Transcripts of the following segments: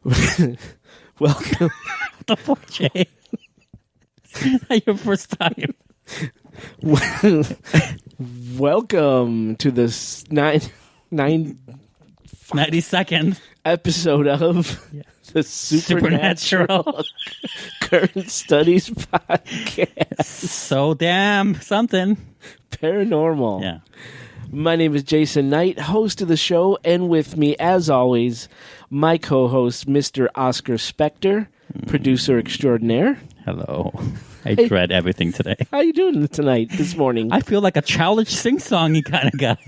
Welcome. What the fuck, Jay? Not your first time. Welcome to this 92nd episode of the Supernatural Current Studies Podcast. So damn something. Paranormal. Yeah. My name is Jason Knight, host of the show, and with me, as always, my co-host, Mr. Oscar Spector, producer extraordinaire. Hello. I dread everything today. How you doing tonight, this morning? I feel like a childish sing-songy kind of guy.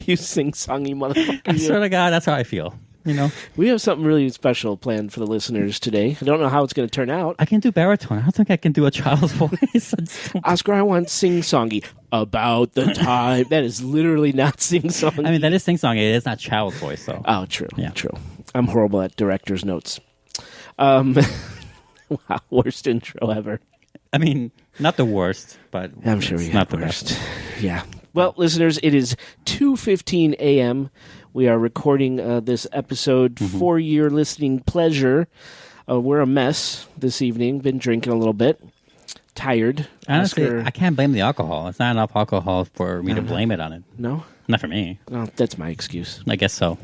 You sing-songy motherfucker. I swear to God, that's how I feel. You know, we have something really special planned for the listeners today. I don't know how it's going to turn out. I can do baritone. I don't think I can do a child's voice. Oscar, I want sing-songy about the time. That is literally not sing-songy. I mean, that is sing-songy. It is not child's voice, though. Oh, true. Yeah. True. I'm horrible at director's notes. Wow, worst intro ever. I mean, not the worst, but I'm sure it's we not have the worst. best. Yeah. Well, listeners, it is 2:15 a.m. We are recording this episode for your listening pleasure. We're a mess this evening. Been drinking a little bit. Tired. Honestly, Oscar, I can't blame the alcohol. It's not enough alcohol for me to blame it on it. No? Not for me. No, that's my excuse. I guess so.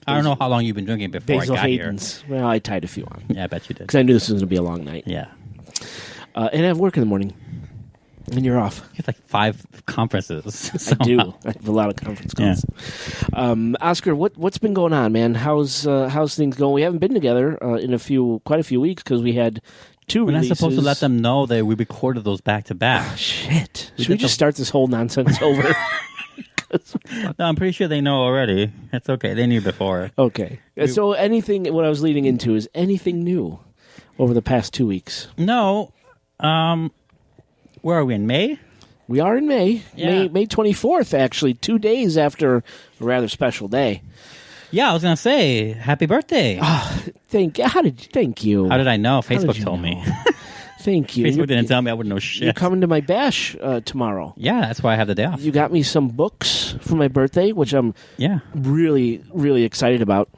I don't know how long you've been drinking before Basil I got Hayden's. Well, I tied a few on. here. Yeah, I bet you did. Because I knew this was going to be a long night. Yeah. And I have work in the morning. And you're off. You have like 5 conferences. I do. I have a lot of conference calls. Yeah. Oscar, what's been going on, man? How's things going? We haven't been together in quite a few weeks because we had 2 We're releases. not supposed to let them know that we recorded those back to back. Shit. Should we just start this whole nonsense over? No, I'm pretty sure they know already. It's okay. They knew before. Okay. So what I was leading into is anything new over the past 2 weeks? No. Where are we, in May? We are in May. Yeah. May 24th, actually, 2 days after a rather special day. Yeah, I was going to say, happy birthday. Thank you. How did I know? Facebook you told know? me. Thank you. Facebook didn't tell me. I wouldn't know shit. You're coming to my bash tomorrow. Yeah, that's why I have the day off. You got me some books for my birthday, which I'm really, really excited about.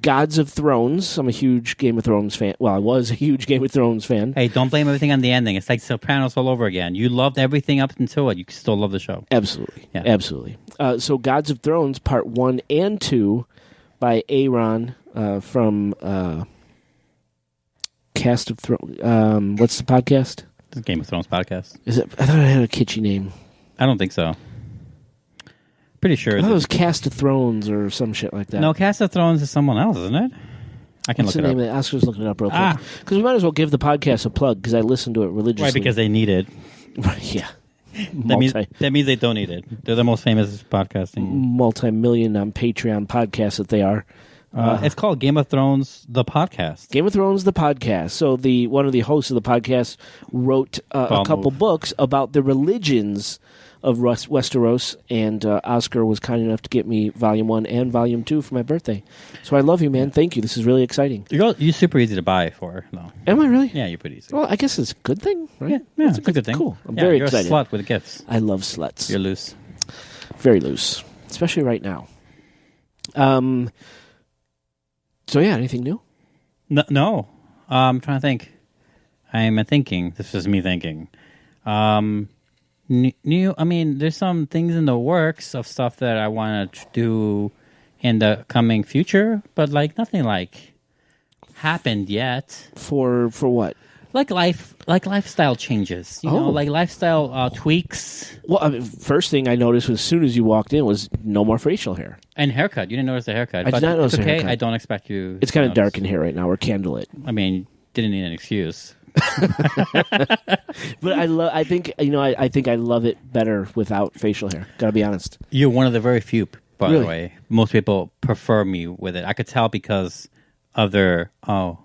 Gods of Thrones. I'm a huge Game of Thrones fan. Well, I was a huge Game of Thrones fan. Hey, don't blame everything on the ending. It's like Sopranos all over again. You loved everything up until it. You still love the show. Absolutely. Yeah. Absolutely. So Gods of Thrones, Part 1 and 2 by Aaron from Cast of Thrones. What's the podcast? The Game of Thrones podcast. Is it? I thought it had a kitschy name. I don't think so. Pretty sure. I thought it was Cast of Thrones or some shit like that. No, Cast of Thrones is someone else, isn't it? I can What's look the it name up. of it? Oscar's looking it up real quick. Because we might as well give the podcast a plug because I listen to it religiously. Right, because they need it. Yeah. That means they don't need it. They're the most famous podcasting. Multi-million on Patreon podcast that they are. It's called Game of Thrones, the podcast. Game of Thrones, the podcast. So one of the hosts of the podcast wrote a couple books about the religions of Westeros, and Oscar was kind enough to get me Volume 1 and Volume 2 for my birthday. So I love you, man. Thank you. This is really exciting. You're super easy to buy for, though. Am I really? Yeah, you're pretty easy. Well, I guess it's a good thing, right? Yeah, it's a good thing. Cool. I'm very excited. You're a slut with gifts. I love sluts. You're loose. Very loose. Especially right now. So yeah, anything new? No. I'm trying to think. I'm thinking. This is me thinking. New. I mean, there's some things in the works of stuff that I want to do in the coming future, but like nothing like happened yet. For what? Like lifestyle changes, you know, like lifestyle tweaks. Well, I mean, first thing I noticed as soon as you walked in was no more facial hair. And haircut. You didn't notice the haircut. I did not notice it's the okay. haircut. I don't expect you. It's kind of dark in here right now. We're candlelit. I mean, didn't need an excuse. But I think I love it better without facial hair. Gotta be honest. You're one of the very few, by Really? the way. Most people prefer me with it. I could tell because of their or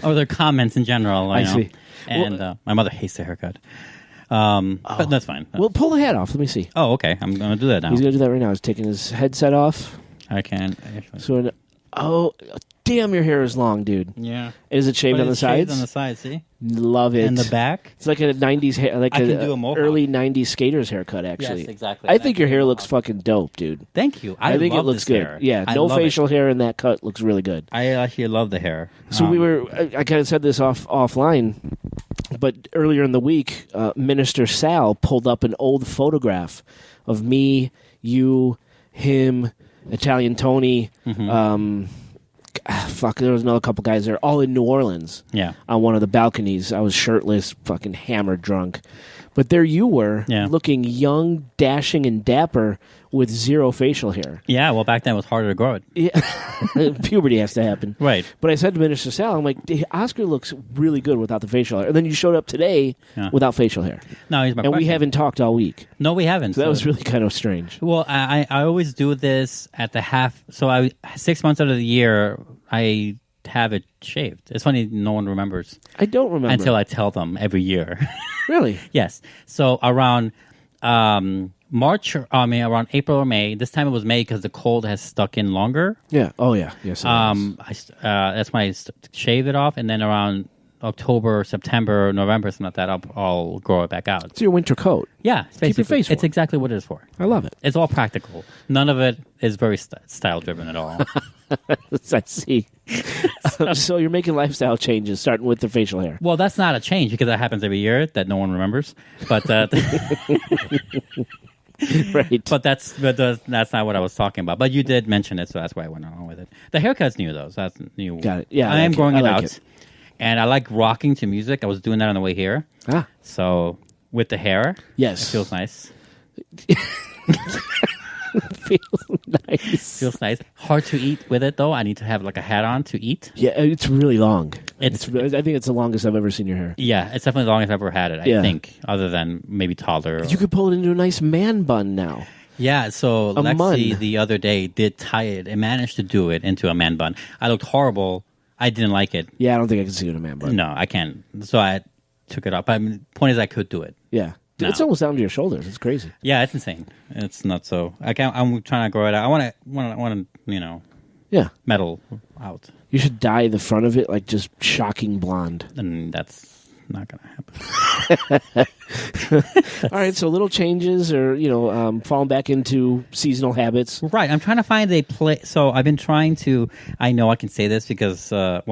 their comments in general. I know. see. And my mother hates the haircut. But that's fine. Well, pull the hat off. Let me see. Oh, okay. I'm going to do that now. He's gonna do that right now. He's taking his headset off. I can. So, damn, your hair is long, dude. Yeah. Is it shaved on the sides? Shaved on the sides, see? Love it. And the back? It's like a 90s hair, like I can do a mohawk. early 90s skater's haircut, actually. Yes, exactly. I think your hair looks fucking dope, dude. Thank you. I think it love looks this good. hair. Yeah, I no love facial it. hair in that cut looks really good. I actually love the hair. So I kind of said this offline, but earlier in the week, Minister Sal pulled up an old photograph of me, you, him, Italian Tony, there was another couple guys there, all in New Orleans. Yeah. On one of the balconies. I was shirtless, fucking hammered drunk. But there you were, looking young, dashing, and dapper with zero facial hair. Yeah, well, back then it was harder to grow it. Yeah. Puberty has to happen. Right. But I said to Minister Sal, I'm like, Oscar looks really good without the facial hair. And then you showed up today without facial hair. No, he's my And question. we haven't talked all week. No, we haven't. So that was really kind of strange. Well, I always do this at the half. So 6 months out of the year, I have it shaved. It's funny, no one remembers. I don't remember. Until I tell them every year. Really? Yes. So around around April or May. This time it was May because the cold has stuck in longer. Yeah. Oh, yeah. Yes. That's when I shave it off, and then around October, September, November, something like that, I'll grow it back out. It's your winter coat. Yeah, it's Keep your face warm. It's exactly what it is for. I love it. It's all practical. None of it is very style driven at all. I see. So you're making lifestyle changes, starting with the facial hair. Well, that's not a change because that happens every year that no one remembers. But right. But that's not what I was talking about. But you did mention it, so that's why I went along with it. The haircut's new though, so that's new. Got it. Yeah, I am growing it out, it. and I like rocking to music. I was doing that on the way here. So with the hair, yes, it feels nice. Feels nice. Feels nice. Hard to eat with it though. I need to have like a hat on to eat. Yeah, it's really long. I It's think it's the longest I've ever seen your hair. Yeah, it's definitely the longest I've ever had it. I think, other than maybe toddler. You could pull it into a nice man bun now. Yeah, so Lexi mun. the other day did tie it and managed to do it into a man bun. I looked horrible. I didn't like it. Yeah, I don't think I can see it in a man bun. No, I can't. So I took it off. But the point is, I could do it. Yeah. No. It's almost down to your shoulders. It's crazy. Yeah, it's insane. It's not so. I'm trying to grow it out. I want to, metal out. You should dye the front of it like just shocking blonde. And that's not going to happen. All right, so little changes or, falling back into seasonal habits. Right. I'm trying to find a place. So I've been trying to, I know I can say this because, why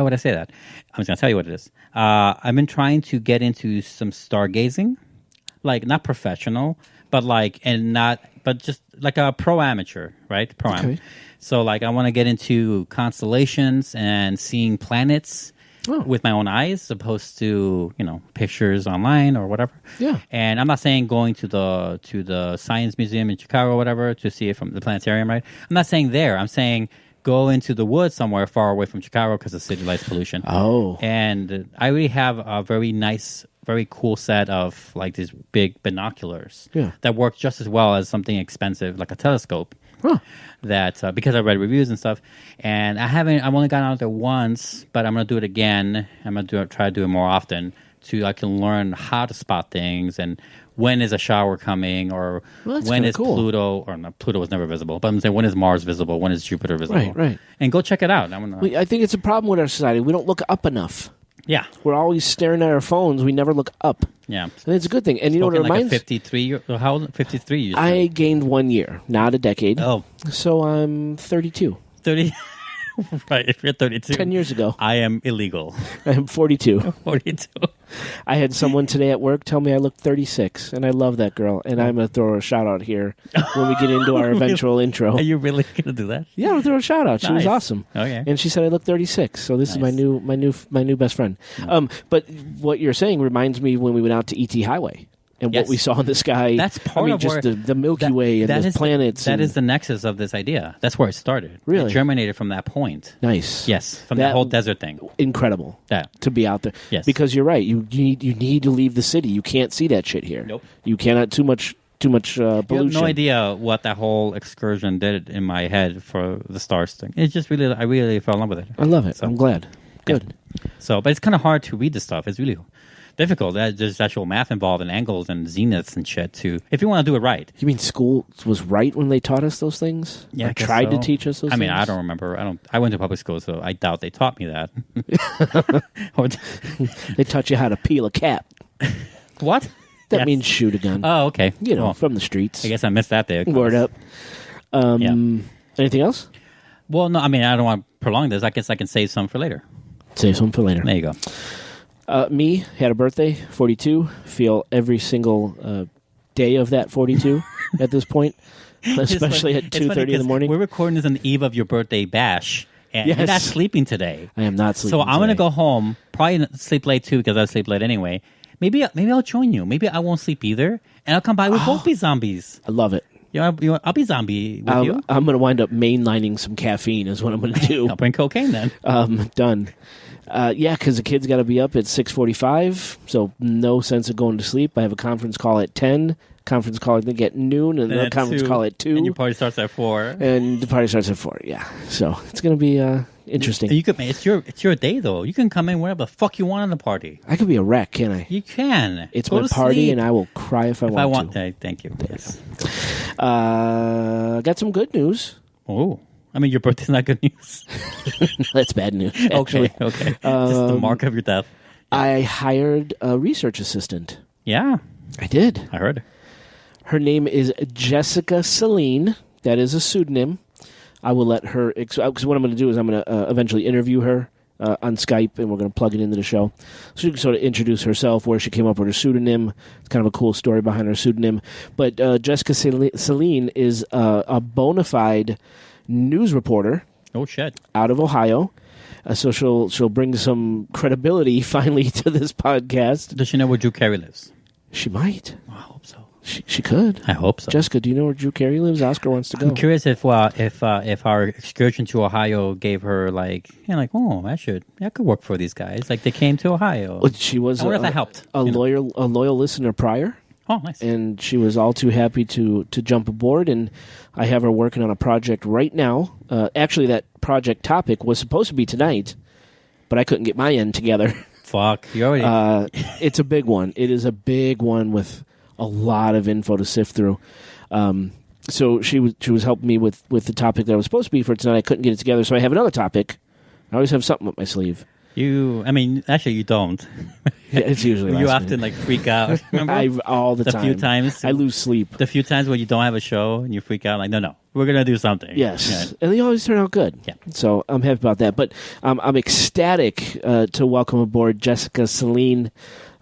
would I say that? I'm just going to tell you what it is. I've been trying to get into some stargazing, like not professional, but just like a pro amateur, right? Okay. So like I want to get into constellations and seeing planets with my own eyes, as opposed to pictures online or whatever. Yeah. And I'm not saying going to the Science Museum in Chicago or whatever to see it from the planetarium, right? I'm not saying there. I'm saying go into the woods somewhere far away from Chicago because of city lights pollution. Oh. And I really have a very nice, very cool set of like these big binoculars that work just as well as something expensive like a telescope. Huh. That because I read reviews and stuff, and I've only gone out there once, but I'm gonna do it again. I'm gonna try to do it more often I can learn how to spot things and when is a shower coming, or when is cool. Pluto, or not, Pluto was never visible, but I'm saying when is Mars visible, when is Jupiter visible. Right. And go check it out. I think it's a problem with our society. We don't look up enough. Yeah. We're always staring at our phones. We never look up. Yeah. And it's a good thing. And you know what it reminds me? Like a 53 how old? 53 you I gained 1 year, not a decade. Oh. So I'm 32. 30. Right, if you're 32. 10 years ago. I am illegal. I'm 42. 42. I had someone today at work tell me I look 36, and I love that girl. And I'm going to throw her a shout-out here when we get into our eventual intro. Are you really going to do that? Yeah, I'll throw her a shout-out. She was awesome. Okay. And she said I look 36, so this is my new best friend. But what you're saying reminds me when we went out to E.T. Highway. And what we saw in the sky. That's part of just the Milky Way and the planets. That is the nexus of this idea. That's where it started. Really? It germinated from that point. Nice. Yes, from that whole desert thing. Incredible. To be out there. Yes. Because you're right. You need to leave the city. You can't see that shit here. Nope. You cannot too much pollution. You have no idea what that whole excursion did in my head for the stars thing. It's just really, I really fell in love with it. I love it. So, I'm glad. Good. Yeah. So, but it's kind of hard to read the stuff. It's really difficult. There's actual math involved and angles and zeniths and shit too. If you want to do it right. You mean school was right when they taught us those things? Yeah, or tried to teach us those things? I mean, I don't remember. I went to public school, so I doubt they taught me that. They taught you how to peel a cap. What? That means shoot a gun. Oh, okay. From the streets. I guess I missed that there. Word up. Anything else? Well, no, I mean, I don't want to prolong this. I guess I can save some for later. Save some for later. There you go. Me, had a birthday, 42. Feel every single day of that 42 at this point, especially at 2:30 in the morning. We're recording this on the eve of your birthday bash, and you're not sleeping today. I am not sleeping So I'm going to go home, probably not sleep late too, because I sleep late anyway. Maybe I'll join you. Maybe I won't sleep either, and I'll come by. We'll both be zombies. I love it. I'll be zombie with you. I'm going to wind up mainlining some caffeine is what I'm going to do. I'll bring cocaine then. Done. Because the kids got to be up at 6:45, so no sense of going to sleep. I have a conference call at 10, conference call I think at noon, and another conference call at 2. And your party starts at 4. And the party starts at 4, yeah. So it's going to be interesting. It's your day, though. You can come in wherever the fuck you want in the party. I could be a wreck, can't I? You can. It's my party, sleep. and I will cry if I want to. Thank you. Yes. Got some good news. Oh. I mean, your birthday's not good news. That's bad news, actually. Okay. Just the mark of your death. I hired a research assistant. Yeah. I did. I heard. Her name is Jessica Celine. That is a pseudonym. I will let her... Because what I'm going to do is I'm going to eventually interview her on Skype, and we're going to plug it into the show. So she can sort of introduce herself, where she came up with her pseudonym. It's kind of a cool story behind her pseudonym. But Jessica Celine is a bona fide news reporter. Oh shit! Out of Ohio, so she'll bring some credibility finally to this podcast. Does she know where Drew Carey lives? She might. Oh, I hope so. She could. I hope so. Jessica, do you know where Drew Carey lives? Oscar wants to go. I'm curious if our excursion to Ohio gave her that could work for these guys. Like they came to Ohio. Well, she was. I wonder if that helped. A loyal listener prior. Oh, nice. And she was all too happy to jump aboard, and I have her working on a project right now. Actually, that project topic was supposed to be tonight, but I couldn't get my end together. Fuck. You already... It's a big one. It is a big one with a lot of info to sift through. So she was helping me with the topic that I was supposed to be for tonight. I couldn't get it together, so I have another topic. I always have something up my sleeve. Actually, you don't. Yeah, it's usually you often freak out. Remember? All the time. The few times I lose sleep. The few times when you don't have a show and you freak out, no, we're gonna do something. Yes, yeah. And they always turn out good. Yeah. So I'm happy about that. But I'm ecstatic to welcome aboard Jessica Celine.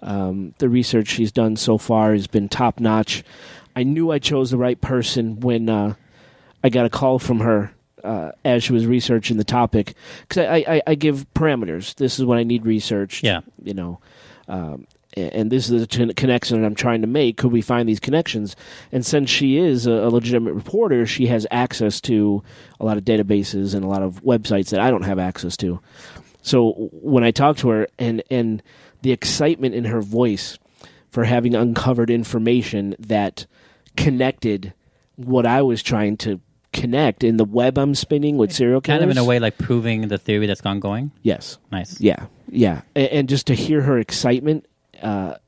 The research she's done so far has been top notch. I knew I chose the right person when I got a call from her. As she was researching the topic, because I give parameters. This is what I need researched. Yeah, and this is the connection that I'm trying to make. Could we find these connections? And since she is a legitimate reporter, she has access to a lot of databases and a lot of websites that I don't have access to. So when I talked to her, and the excitement in her voice for having uncovered information that connected what I was trying to connect in the web I'm spinning with serial killers. Kind of in a way like proving the theory that's ongoing? Yes. Nice. Yeah. And just to hear her excitement over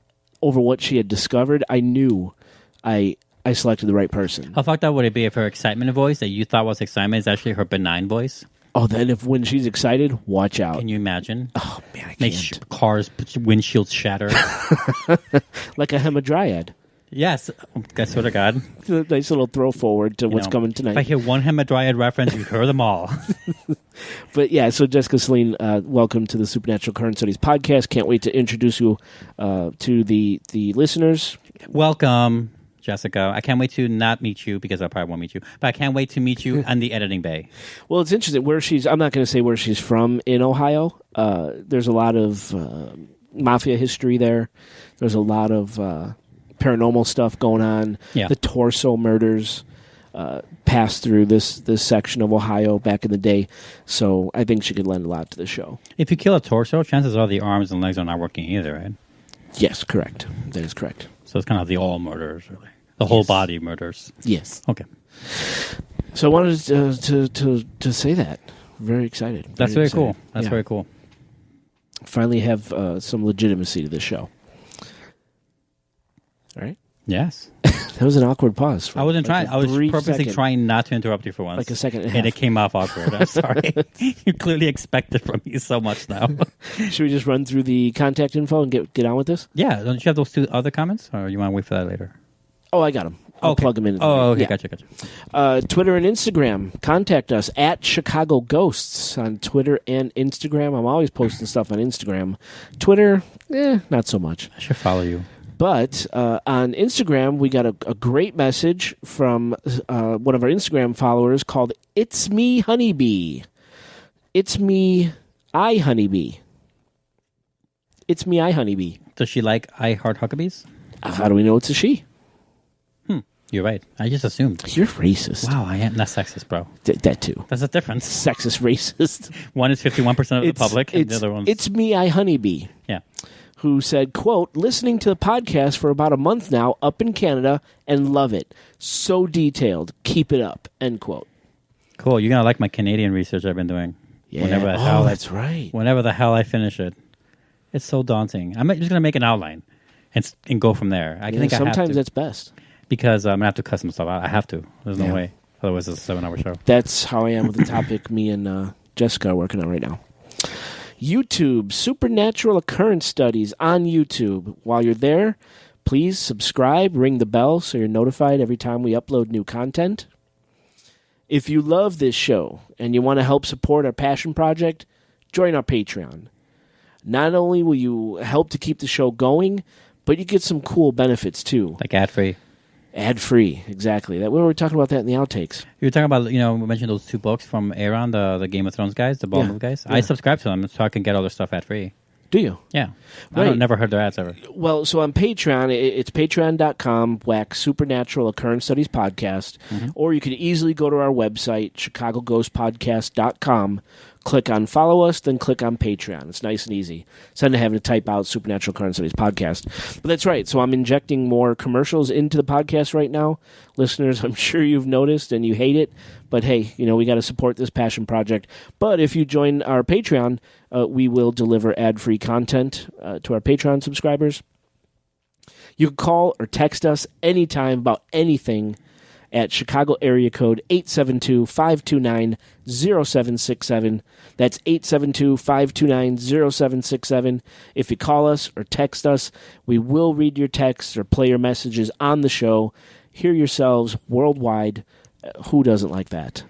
what she had discovered, I knew I selected the right person. How fucked up would it be if her excitement voice that you thought was excitement is actually her benign voice? Oh, then when she's excited, watch out. Can you imagine? Oh, man, I can't. Makes cars' windshields shatter. Like a hamadryad. Yes, I swear to God. It's a nice little throw forward to what's coming tonight. If I hear one Hamadryad reference, you've heard them all. But yeah, so Jessica Celine, welcome to the Supernatural Current Studies podcast. Can't wait to introduce you to the listeners. Welcome, Jessica. I can't wait to not meet you because I probably won't meet you, but I can't wait to meet you on the editing bay. Well, it's interesting where I'm not going to say where she's from in Ohio. There's a lot of mafia history there. There's a lot of paranormal stuff going on. Yeah. The Torso murders passed through this section of Ohio back in the day, so I think she could lend a lot to the show. If you kill a torso, chances are the arms and legs are not working either, right? Yes, correct. That is correct. So it's kind of the all murders, really. The whole body murders. Yes. Okay. So I wanted to say that. Very excited. That's very cool. That's very cool. Finally have some legitimacy to this show. All right. Yes. That was an awkward pause. I wasn't trying. I was purposely trying not to interrupt you for once. Like a second and a half. And it came off awkward. I'm sorry. You clearly expect it from me so much now. Should we just run through the contact info and get on with this? Yeah. Don't you have those 2 other comments? Or you want to wait for that later? Oh, I got them. I'll plug them in. Oh, okay. Yeah. Gotcha. Twitter and Instagram. Contact us at Chicago Ghosts on Twitter and Instagram. I'm always posting stuff on Instagram. Twitter, not so much. I should follow you. But on Instagram, we got a great message from one of our Instagram followers called It's Me Honeybee. It's me, I Honeybee. It's me, I Honeybee. Does she like I Heart Huckabees? How do we know it's a she? You're right. I just assumed. You're racist. Wow, I am not sexist, bro. That too. That's a difference. Sexist, racist. One is 51% of the public, and the other one's... It's me, I Honeybee. Yeah. Who said, quote, listening to the podcast for about a month now up in Canada and love it. So detailed. Keep it up. End quote. Cool. You're going to like my Canadian research I've been doing. Yeah. That's right. Whenever the hell I finish it. It's so daunting. I'm just going to make an outline and go from there. I think sometimes I have to. that's best. Because I'm going to have to cut some stuff out. I have to. There's no way. Otherwise, it's a 7-hour show. That's how I am with the topic me and Jessica are working on right now. YouTube, Supernatural Occurrence Studies on YouTube. While you're there, please subscribe, ring the bell so you're notified every time we upload new content. If you love this show and you want to help support our passion project, join our Patreon. Not only will you help to keep the show going, but you get some cool benefits too. Like ad-free. Ad-free, exactly. We were talking about that in the outtakes. You were talking about, we mentioned those 2 books from Aaron, the Game of Thrones guys, the Ball Move guys. Yeah. I subscribe to them so I can get all their stuff ad-free. Do you? Yeah. Right. I've never heard their ads ever. Well, so on Patreon, it's patreon.com /Supernatural Occurrence Studies Podcast, or you can easily go to our website, chicagoghostpodcast.com, click on follow us, then click on Patreon. It's nice and easy. Instead of having to type out Supernatural Occurrence Studies Podcast. But that's right. So I'm injecting more commercials into the podcast right now. Listeners, I'm sure you've noticed and you hate it. But hey, we got to support this passion project. But if you join our Patreon, we will deliver ad-free content to our Patreon subscribers. You can call or text us anytime about anything at Chicago area code 872-529-0767. That's 872-529-0767. If you call us or text us, we will read your texts or play your messages on the show. Hear yourselves worldwide. Who doesn't like that?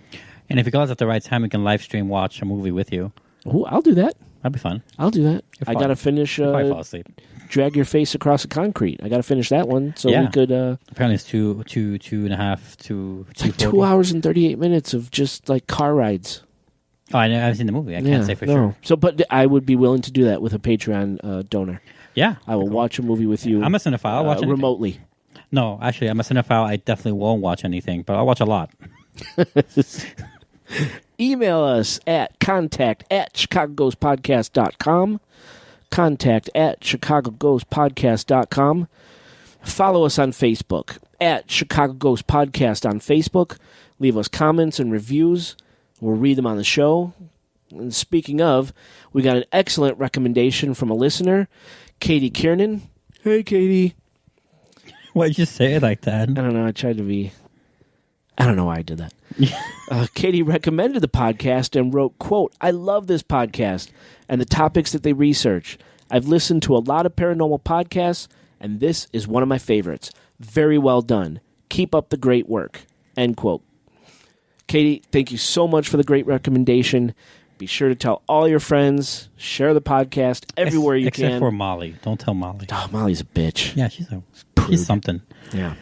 And if you call us at the right time, we can live stream watch a movie with you. Ooh, I'll do that. That'd be fun. I'll do that. I got to finish... probably fall asleep. Drag Your Face Across the Concrete. I got to finish that one so we could... Apparently it's 2.5 to 2 hours and 38 minutes of just like car rides. Oh, I haven't seen the movie. I can't say for sure. So, but I would be willing to do that with a Patreon donor. Yeah. I will watch a movie with you. I'm a cinephile. I'll watch remotely. No, actually, I'm a cinephile. I definitely won't watch anything, but I'll watch a lot. Email us at contact@chicagoghostpodcast.com. contact@chicagoghostpodcast.com. Follow us on Facebook at Chicago Ghost Podcast on Facebook. Leave us comments and reviews. We'll read them on the show. And speaking of, we got an excellent recommendation from a listener, Katie Kiernan. Hey, Katie. Why'd you say it like that? I don't know. I tried to be... I don't know why I did that. Katie recommended the podcast and wrote, quote, I love this podcast and the topics that they research. I've listened to a lot of paranormal podcasts, and this is one of my favorites. Very well done. Keep up the great work. End quote. Katie, thank you so much for the great recommendation. Be sure to tell all your friends. Share the podcast everywhere you can. Except for Molly. Don't tell Molly. Oh, Molly's a bitch. Yeah, she's something. Yeah.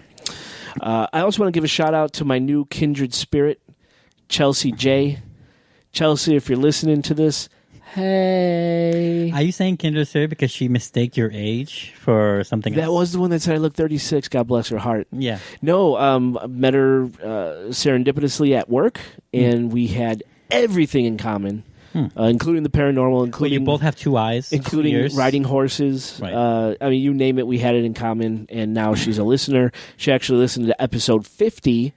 I also want to give a shout-out to my new kindred spirit, Chelsea J. Chelsea, if you're listening to this, hey. Are you saying kindred spirit because she mistaked your age for something else? That was the one that said I look 36, God bless her heart. Yeah. No, met her serendipitously at work, and we had everything in common. Including the paranormal, including... Well, you both have 2 eyes. Including riding horses. Right. I mean, you name it, we had it in common, and now she's a listener. She actually listened to episode 50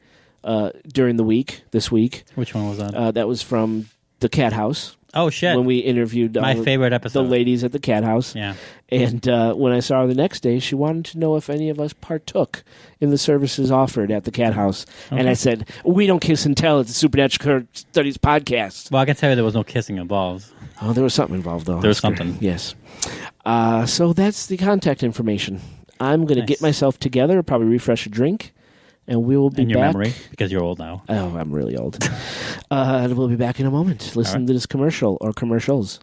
during the week, this week. Which one was that? That was from The Cat House. Oh, shit. When we interviewed my favorite episode. the ladies at the cat house. Yeah. And when I saw her the next day, she wanted to know if any of us partook in the services offered at the cat house. Okay. And I said, we don't kiss and tell at the Supernatural Studies podcast. Well, I can tell you there was no kissing involved. Oh, there was something involved, though. There was something. Yes. So that's the contact information. I'm going to get myself together, probably refresh a drink, and we will be in your back. memory, because you're old now. Oh, I'm really old. And we'll be back in a moment. Listen to this commercial or commercials.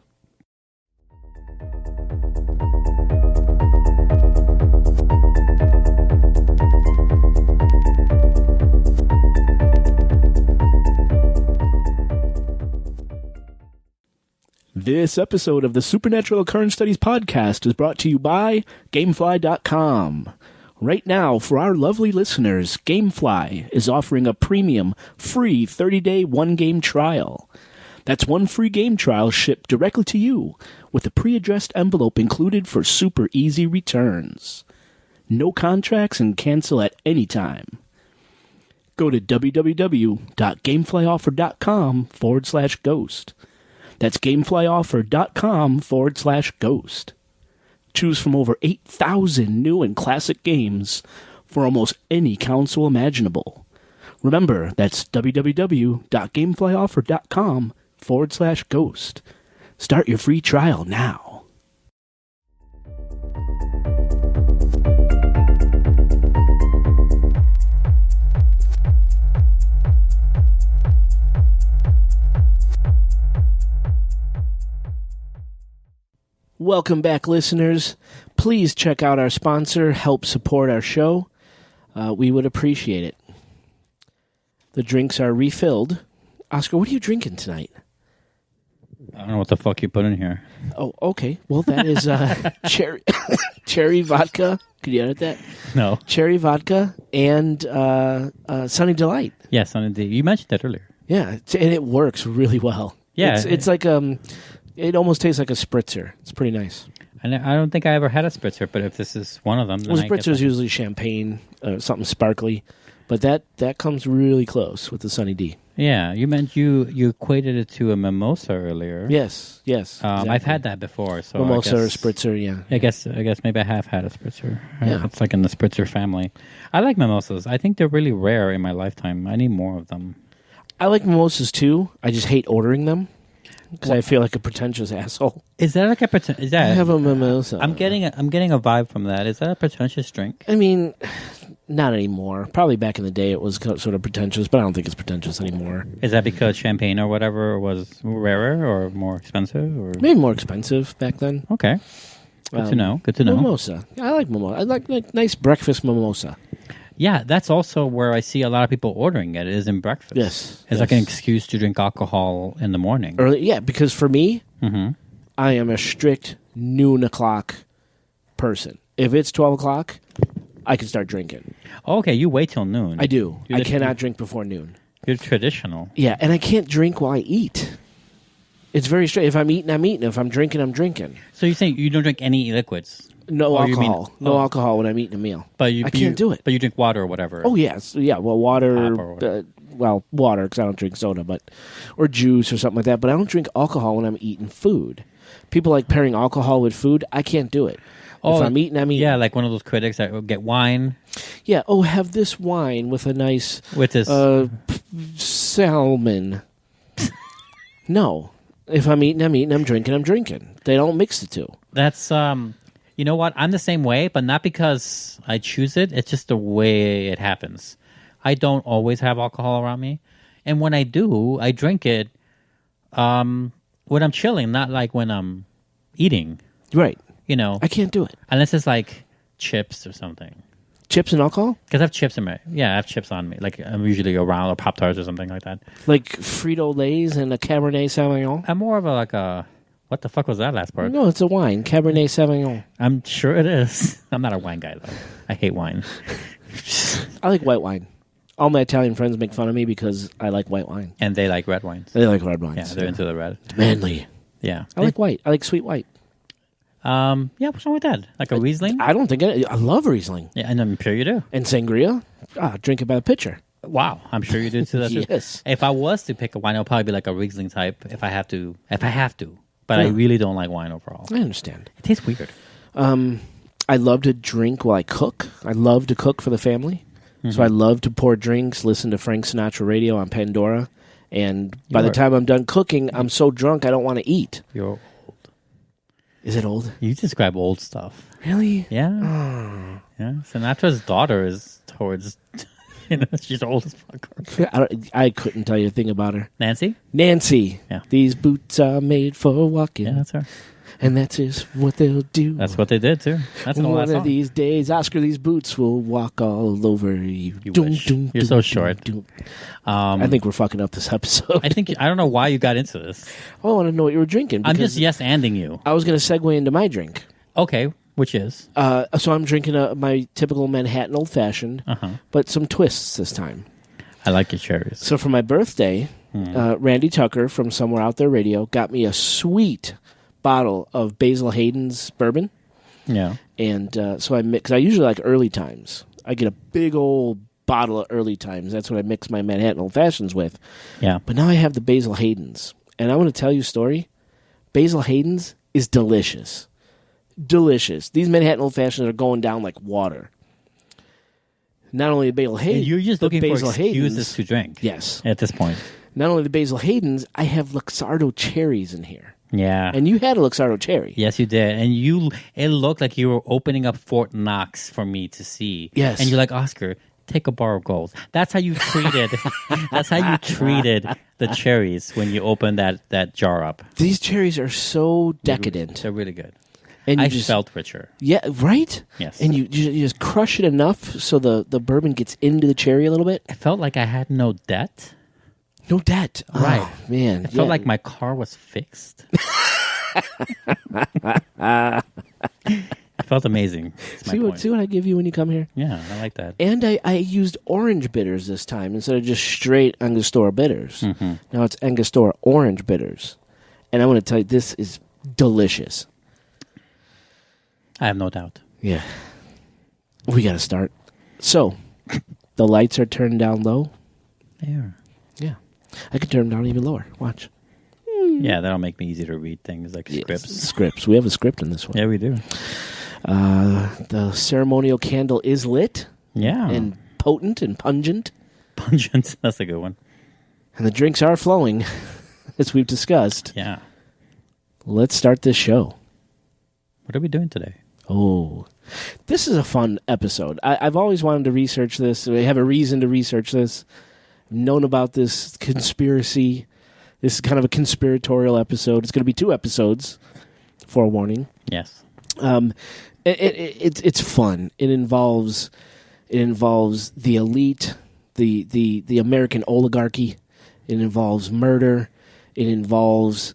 This episode of the Supernatural Occurrence Studies podcast is brought to you by Gamefly.com. Right now, for our lovely listeners, Gamefly is offering a premium, free 30-day one-game trial. That's one free game trial shipped directly to you, with a pre-addressed envelope included for super easy returns. No contracts and cancel at any time. Go to www.gameflyoffer.com/ghost. That's gameflyoffer.com/ghost. Choose from over 8,000 new and classic games for almost any console imaginable. Remember, that's www.gameflyoffer.com/ghost. Start your free trial now. Welcome back, listeners. Please check out our sponsor, help support our show. We would appreciate it. The drinks are refilled. Oscar, what are you drinking tonight? I don't know what the fuck you put in here. Oh, okay. Well, that is cherry vodka. Could you edit that? No. Cherry vodka and Sunny Delight. Yeah, Sunny D. You mentioned that earlier. Yeah, and it works really well. Yeah. It's like it almost tastes like a spritzer. It's pretty nice. And I don't think I ever had a spritzer, but if this is one of them, then well, spritzer is usually champagne, something sparkly, but that comes really close with the Sunny D. Yeah, you equated it to a mimosa earlier. Yes, exactly. I've had that before. So mimosa or spritzer, yeah. I guess maybe I have had a spritzer. Yeah. It's like in the spritzer family. I like mimosas. I think they're really rare in my lifetime. I need more of them. I like mimosas too. I just hate ordering them. Because I feel like a pretentious asshole. Is that like a pretentious? I have a mimosa. I'm getting a vibe from that. Is that a pretentious drink? I mean, not anymore. Probably back in the day it was sort of pretentious, but I don't think it's pretentious anymore. Is that because champagne or whatever was rarer or more expensive? Or maybe more expensive back then. Okay. Good to know. Good to know. Mimosa. Yeah, I like mimosa. I like nice breakfast mimosa. Yeah, that's also where I see a lot of people ordering it, is in breakfast. Yes. It's like an excuse to drink alcohol in the morning. Early, yeah, because for me, I am a strict noon o'clock person. If it's 12 o'clock, I can start drinking. Okay, you wait till noon. I do. I cannot drink before noon. You're traditional. Yeah, and I can't drink while I eat. It's very straight. If I'm eating, I'm eating. If I'm drinking, I'm drinking. So you're saying you don't drink any liquids? No alcohol. No alcohol when I'm eating a meal. But I can't do it. But you drink water or whatever. Oh, yes. Yeah, well, water, water, because I don't drink soda, or juice or something like that. But I don't drink alcohol when I'm eating food. People like pairing alcohol with food. I can't do it. If I'm eating, I'm eating. Yeah, like one of those critics that will get wine. Yeah, have this wine with a nice... With this... salmon. No. If I'm eating, I'm eating. I'm drinking. They don't mix the two. That's... You know what? I'm the same way, but not because I choose it. It's just the way it happens. I don't always have alcohol around me. And when I do, I drink it when I'm chilling, not like when I'm eating. Right. You know. I can't do it. Unless it's like chips or something. Chips and alcohol? Because I have chips in my... Yeah, I have chips on me. Like, I'm usually around, or Pop-Tarts or something like that. Like Frito-Lays and a Cabernet Sauvignon? I'm more of a... What the fuck was that last part? No, it's a wine. Cabernet Sauvignon. I'm sure it is. I'm not a wine guy, though. I hate wine. I like white wine. All my Italian friends make fun of me because I like white wine. And they like red wines. They like red wines. Yeah, they're into the red. It's manly. Yeah. I like white. I like sweet white. Yeah, what's wrong with that? Like a Riesling? I don't think I love Riesling. Yeah, and I'm sure you do. And sangria? Drink it by the pitcher. Wow, I'm sure you do too. That too. Yes. If I was to pick a wine, it'll probably be like a Riesling type. If I have to, but I really don't like wine overall. I understand. It tastes weird. I love to drink while I cook. I love to cook for the family. So I love to pour drinks, listen to Frank Sinatra radio on Pandora. And by the time I'm done cooking, I'm so drunk I don't want to eat. You're old. Is it old? You describe old stuff. Really? Yeah. Yeah. Sinatra's daughter is towards, she's old as fuck. I couldn't tell you a thing about her. Nancy? Nancy. Yeah. These boots are made for walking. Yeah, that's her. And that's just what they'll do. That's what they did, too. That's an old One song. of these days, Oscar, these boots will walk all over you. You wish. You're so short. I think we're fucking up this episode. I don't know why you got into this. I want to know what you were drinking. I'm just yes-anding you. I was going to segue into my drink. Okay, which is? So I'm drinking my typical Manhattan Old Fashioned, but some twists this time. I like your cherries. So for my birthday, Randy Tucker from Somewhere Out There Radio got me a sweet bottle of Basil Hayden's bourbon. Yeah. And so I mix, because I usually like Early Times. I get a big old bottle of Early Times. That's what I mix my Manhattan Old Fashions with. Yeah. But now I have the Basil Hayden's. And I want to tell you a story. Basil Hayden's is delicious. Delicious. These Manhattan Old Fashions are going down like water. Not only the Basil Hayden's, You're just looking Basil for excuses Hayden's, to drink. Yes. At this point. Not only the Basil Hayden's, I have Luxardo cherries in here. Yeah. And you had a Luxardo cherry. Yes, you did. And it looked like you were opening up Fort Knox for me to see. Yes. And you're like, Oscar, take a bar of gold. That's how you treated the cherries when you opened that jar up. These cherries are so decadent. They're really good. And I you just felt richer. Yeah, right? Yes. And you just crush it enough so the bourbon gets into the cherry a little bit. I felt like I had no debt. No debt. Right. Oh, man. I felt like my car was fixed. I felt amazing. See what I give you when you come here? Yeah, I like that. And I used orange bitters this time instead of just straight Angostura bitters. Now it's Angostura orange bitters. And I want to tell you, this is delicious. I have no doubt. Yeah. We got to start. So, the lights are turned down low. They are. Yeah. I can turn them down even lower. Watch. Yeah, that'll make me easy to read things like scripts. Scripts. We have a script in this one. Yeah, we do. The ceremonial candle is lit. Yeah. And potent and pungent. Pungent. That's a good one. And the drinks are flowing, as we've discussed. Yeah. Let's start this show. What are we doing today? Oh, this is a fun episode. I've always wanted to research this. I have a reason to research this. I've known about this conspiracy. This is kind of a conspiratorial episode. It's going to be 2 episodes, forewarning. Yes. It's fun. It involves the elite, the American oligarchy. It involves murder. It involves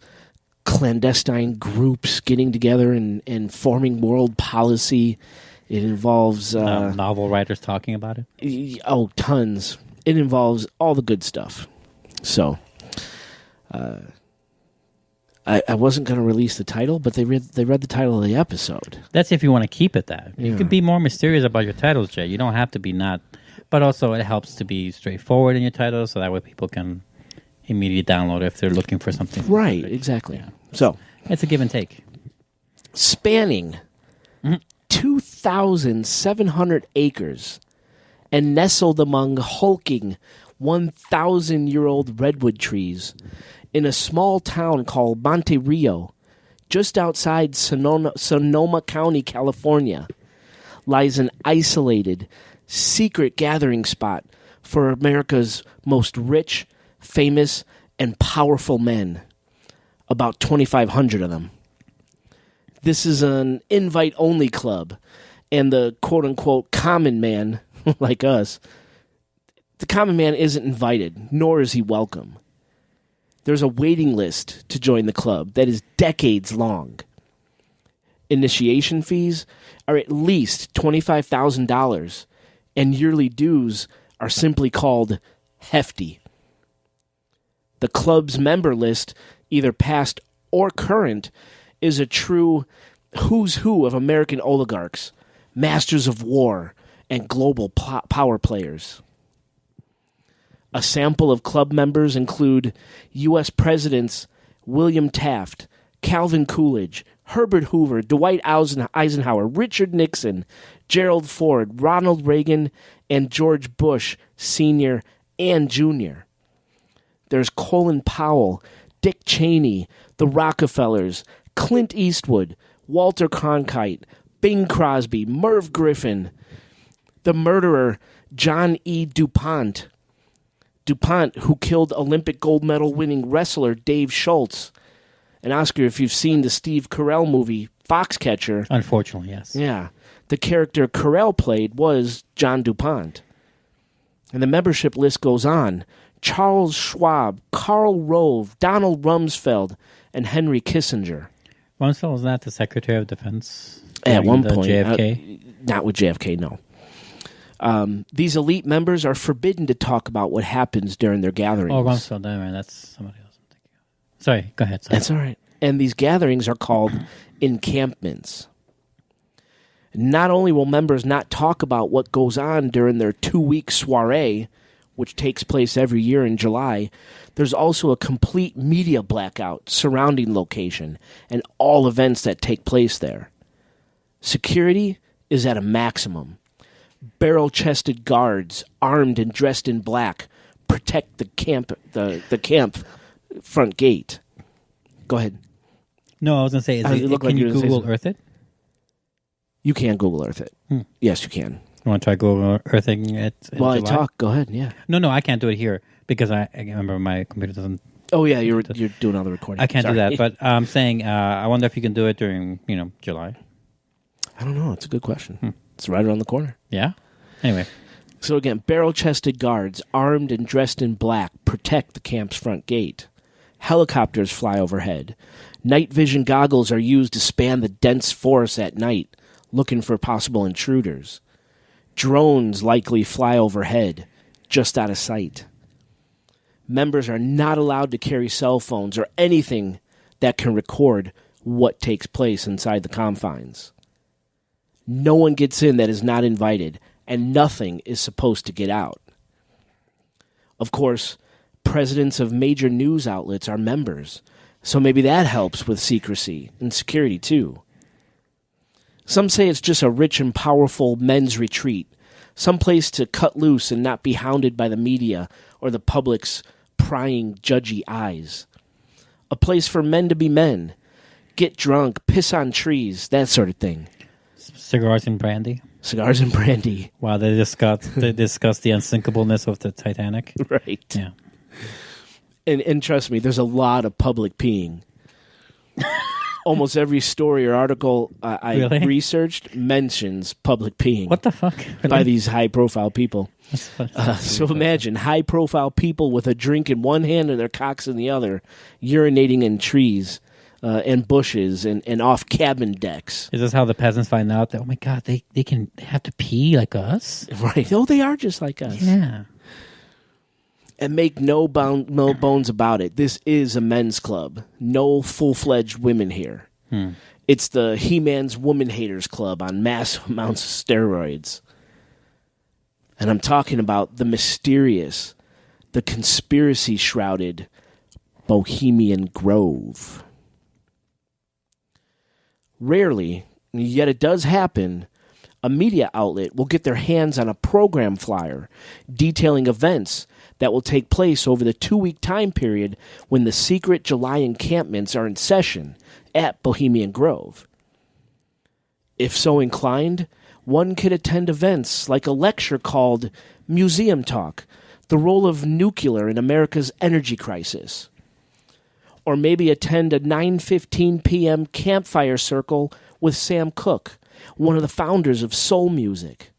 clandestine groups getting together and forming world policy. It involves novel writers talking about it. Oh, tons. It involves all the good stuff. So, I wasn't going to release the title, but they read the title of the episode. That's if you want to keep it that. Yeah. You can be more mysterious about your titles, Jay. You don't have to be not. But also, it helps to be straightforward in your titles, so that way people can immediately download if they're looking for something. Right, specific. exactly. Yeah. So, it's a give and take. Spanning 2,700 acres and nestled among hulking 1,000-year-old redwood trees in a small town called Monte Rio, just outside Sonoma County, California, lies an isolated, secret gathering spot for America's most rich, famous, and powerful men. About 2,500 of them. This is an invite-only club, and the quote-unquote common man, like us, the common man isn't invited, nor is he welcome. There's a waiting list to join the club that is decades long. Initiation fees are at least $25,000, and yearly dues are simply called hefty. The club's member list, either past or current, is a true who's who of American oligarchs, masters of war, and global power players. A sample of club members include U.S. Presidents William Taft, Calvin Coolidge, Herbert Hoover, Dwight Eisenhower, Richard Nixon, Gerald Ford, Ronald Reagan, and George Bush Sr. and Jr. There's Colin Powell, Dick Cheney, the Rockefellers, Clint Eastwood, Walter Cronkite, Bing Crosby, Merv Griffin, the murderer John E. DuPont, who killed Olympic gold medal winning wrestler Dave Schultz. And Oscar, if you've seen the Steve Carell movie Foxcatcher. Unfortunately, yes. Yeah. The character Carell played was John DuPont. And the membership list goes on. Charles Schwab, Karl Rove, Donald Rumsfeld, and Henry Kissinger. Rumsfeld was not the Secretary of Defense at one point. JFK? Not with JFK, no. These elite members are forbidden to talk about what happens during their gatherings. Oh, Rumsfeld, never mind. That's somebody else I'm thinking of. Sorry, go ahead. Sorry. That's all right. And these gatherings are called encampments. Not only will members not talk about what goes on during their 2-week soiree, which takes place every year in July, there's also a complete media blackout surrounding location and all events that take place there. Security is at a maximum. Barrel-chested guards, armed and dressed in black, protect the camp front gate. Go ahead. No, I was going to say, can you Google Earth it? You can Google Earth it. Yes, you can. You want to try Google Earthing it? While I talk, go ahead, yeah. No, I can't do it here because I remember my computer doesn't. Oh, yeah, you're doing all the recording. I can't do that, but I'm saying I wonder if you can do it during, July. I don't know. It's a good question. It's right around the corner. Yeah? Anyway. So again, barrel-chested guards, armed and dressed in black, protect the camp's front gate. Helicopters fly overhead. Night vision goggles are used to span the dense forest at night, looking for possible intruders. Drones likely fly overhead, just out of sight. Members are not allowed to carry cell phones or anything that can record what takes place inside the confines. No one gets in that is not invited, and nothing is supposed to get out. Of course, presidents of major news outlets are members, so maybe that helps with secrecy and security too. Some say it's just a rich and powerful men's retreat, some place to cut loose and not be hounded by the media or the public's prying, judgy eyes. A place for men to be men, get drunk, piss on trees, that sort of thing. Cigars and brandy. Cigars and brandy. Wow, they discuss the unsinkableness of the Titanic. Right. Yeah. And trust me, there's a lot of public peeing. Almost every story or article I really? researched mentions public peeing. What the fuck? Really? By these high-profile people. So imagine high-profile people with a drink in one hand and their cocks in the other, urinating in trees and bushes and off cabin decks. Is this how the peasants find out that, oh my God, they have to pee like us? Right. Oh, they are just like us. Yeah. And make no bones about it. This is a men's club. No full-fledged women here. It's the He-Man's Woman Haters Club on massive amounts of steroids. And I'm talking about the mysterious, the conspiracy-shrouded Bohemian Grove. Rarely, yet it does happen, a media outlet will get their hands on a program flyer detailing events that will take place over the 2-week time period when the secret July encampments are in session at Bohemian Grove. If so inclined, one could attend events like a lecture called Museum Talk, the role of nuclear in America's energy crisis. Or maybe attend a 9:15 p.m. campfire circle with Sam Cooke, one of the founders of soul music.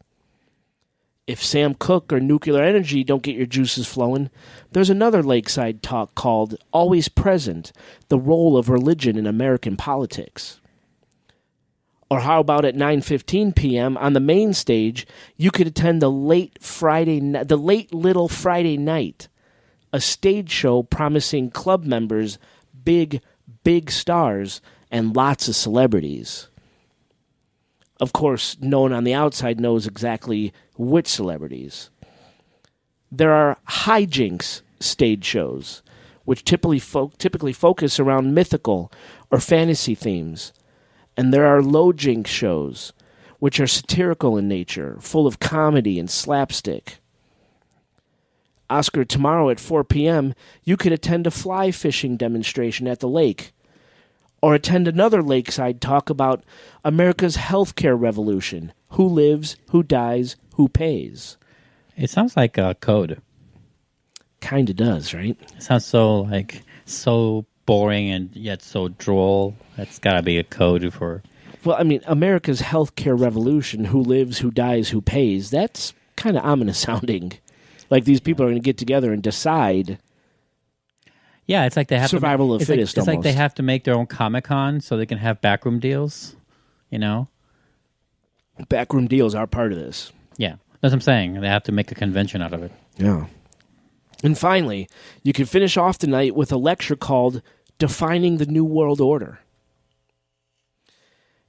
If Sam Cooke or nuclear energy don't get your juices flowing, there's another lakeside talk called Always Present, the role of religion in American politics. Or how about at 9:15 p.m. on the main stage, you could attend the late Little Friday Night, a stage show promising club members big stars and lots of celebrities. Of course, no one on the outside knows exactly which celebrities. There are hijinks stage shows, which typically focus around mythical or fantasy themes. And there are low-jinks shows, which are satirical in nature, full of comedy and slapstick. Oscar, tomorrow at 4 p.m., you could attend a fly fishing demonstration at the lake, or attend another lakeside talk about America's healthcare revolution. Who lives, who dies, who pays. It sounds like a code. Kind of does, right? It sounds so boring and yet so droll. That's got to be a code for... Well, I mean, America's healthcare revolution, who lives, who dies, who pays, that's kind of ominous sounding. Like these people are going to get together and decide... Yeah, it's like they have survival of fittest. It's like they have to make their own Comic-Con so they can have backroom deals, Backroom deals are part of this. Yeah, that's what I'm saying. They have to make a convention out of it. Yeah. And finally, you can finish off the night with a lecture called Defining the New World Order.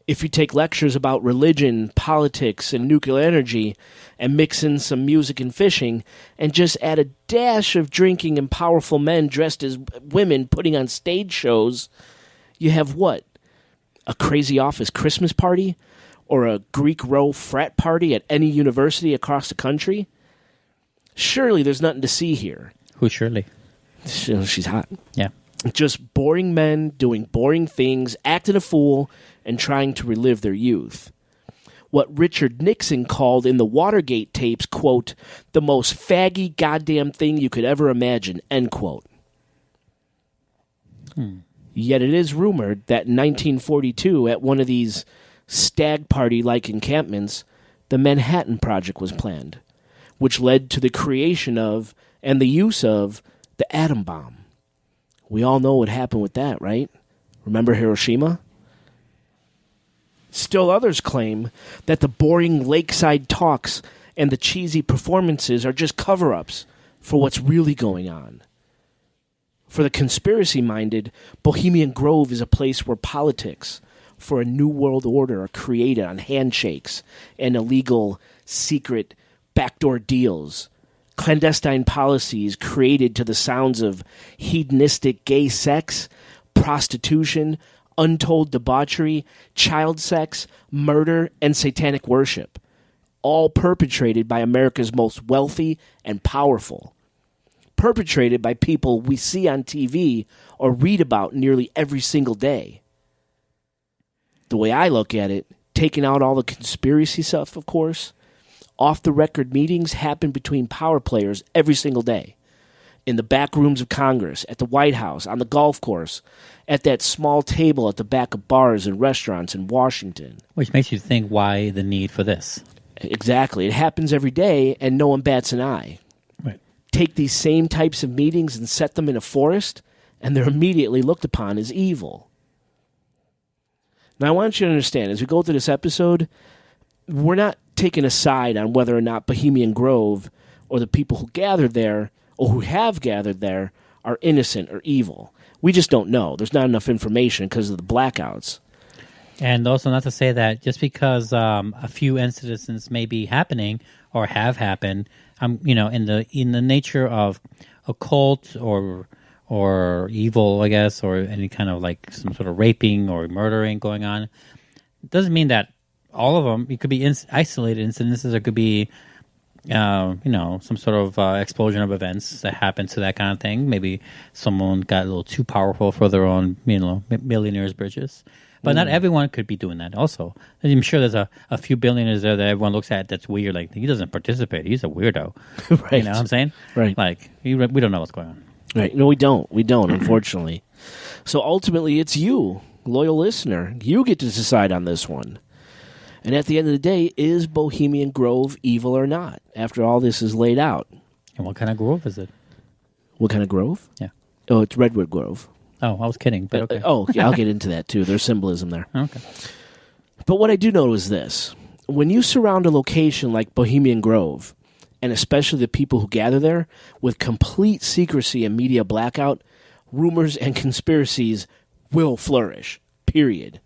If you take lectures about religion, politics, and nuclear energy, and mix in some music and fishing, and just add a dash of drinking and powerful men dressed as women putting on stage shows, you have what? A crazy office Christmas party? Or a Greek row frat party at any university across the country? Surely there's nothing to see here. Who Shirley? She's hot. Yeah. Just boring men doing boring things, acting a fool, and trying to relive their youth. What Richard Nixon called in the Watergate tapes, quote, the most faggy goddamn thing you could ever imagine, end quote. Yet it is rumored that in 1942, at one of these stag party-like encampments, the Manhattan Project was planned, which led to the creation of and the use of the atom bomb. We all know what happened with that, right? Remember Hiroshima? Still others claim that the boring lakeside talks and the cheesy performances are just cover-ups for what's really going on. For the conspiracy-minded, Bohemian Grove is a place where politics for a new world order are created on handshakes and illegal, secret, backdoor deals. Clandestine policies created to the sounds of hedonistic gay sex, prostitution, untold debauchery, child sex, murder, and satanic worship, all perpetrated by America's most wealthy and powerful. Perpetrated by people we see on TV or read about nearly every single day. The way I look at it, taking out all the conspiracy stuff, of course, off-the-record meetings happen between power players every single day. In the back rooms of Congress, at the White House, on the golf course, at that small table at the back of bars and restaurants in Washington. Which makes you think, why the need for this? Exactly. It happens every day, and no one bats an eye. Right. Take these same types of meetings and set them in a forest, and they're immediately looked upon as evil. Now, I want you to understand, as we go through this episode, we're not taking a side on whether or not Bohemian Grove or the people who gathered there or who have gathered there are innocent or evil. We just don't know. There's not enough information because of the blackouts. And also not to say that just because a few incidents may be happening or have happened, in the nature of occult or evil, I guess, or any kind of like some sort of raping or murdering going on, it doesn't mean that all of them. It could be isolated incidences. There could be, some sort of explosion of events that happen to that kind of thing. Maybe someone got a little too powerful for their own, millionaires' bridges. But not everyone could be doing that also. I'm sure there's a few billionaires there that everyone looks at that's weird. Like, he doesn't participate. He's a weirdo. Right. You know what I'm saying? Right. Like, we don't know what's going on. Right. No, we don't. We don't, unfortunately. So ultimately, it's you, loyal listener. You get to decide on this one. And at the end of the day, is Bohemian Grove evil or not? After all this is laid out. And what kind of grove is it? What kind of grove? Yeah. Oh, it's Redwood Grove. Oh, I was kidding, but okay. Yeah, I'll get into that too. There's symbolism there. Okay. But what I do know is this. When you surround a location like Bohemian Grove, and especially the people who gather there, with complete secrecy and media blackout, rumors and conspiracies will flourish. Period.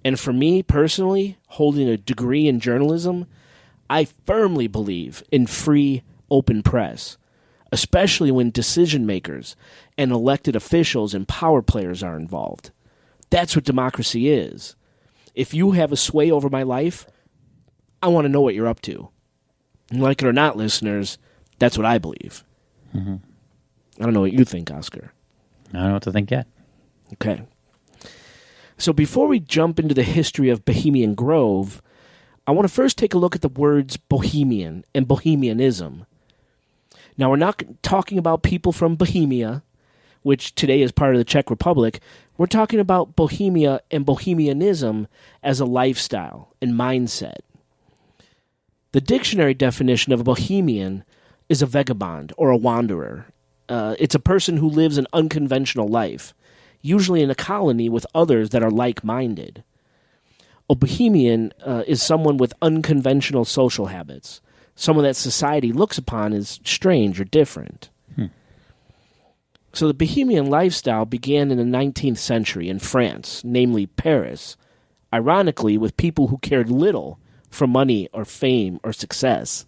And for me, personally, holding a degree in journalism, I firmly believe in free, open press, especially when decision makers and elected officials and power players are involved. That's what democracy is. If you have a sway over my life, I want to know what you're up to. Like it or not, listeners, that's what I believe. Mm-hmm. I don't know what you think, Oscar. I don't know what to think yet. Okay. So before we jump into the history of Bohemian Grove, I want to first take a look at the words Bohemian and Bohemianism. Now, we're not talking about people from Bohemia, which today is part of the Czech Republic. We're talking about Bohemia and Bohemianism as a lifestyle and mindset. The dictionary definition of a Bohemian is a vagabond or a wanderer. It's a person who lives an unconventional life, usually in a colony with others that are like-minded. A Bohemian is someone with unconventional social habits, someone that society looks upon as strange or different. So the Bohemian lifestyle began in the 19th century in France, namely Paris, ironically with people who cared little for money or fame or success,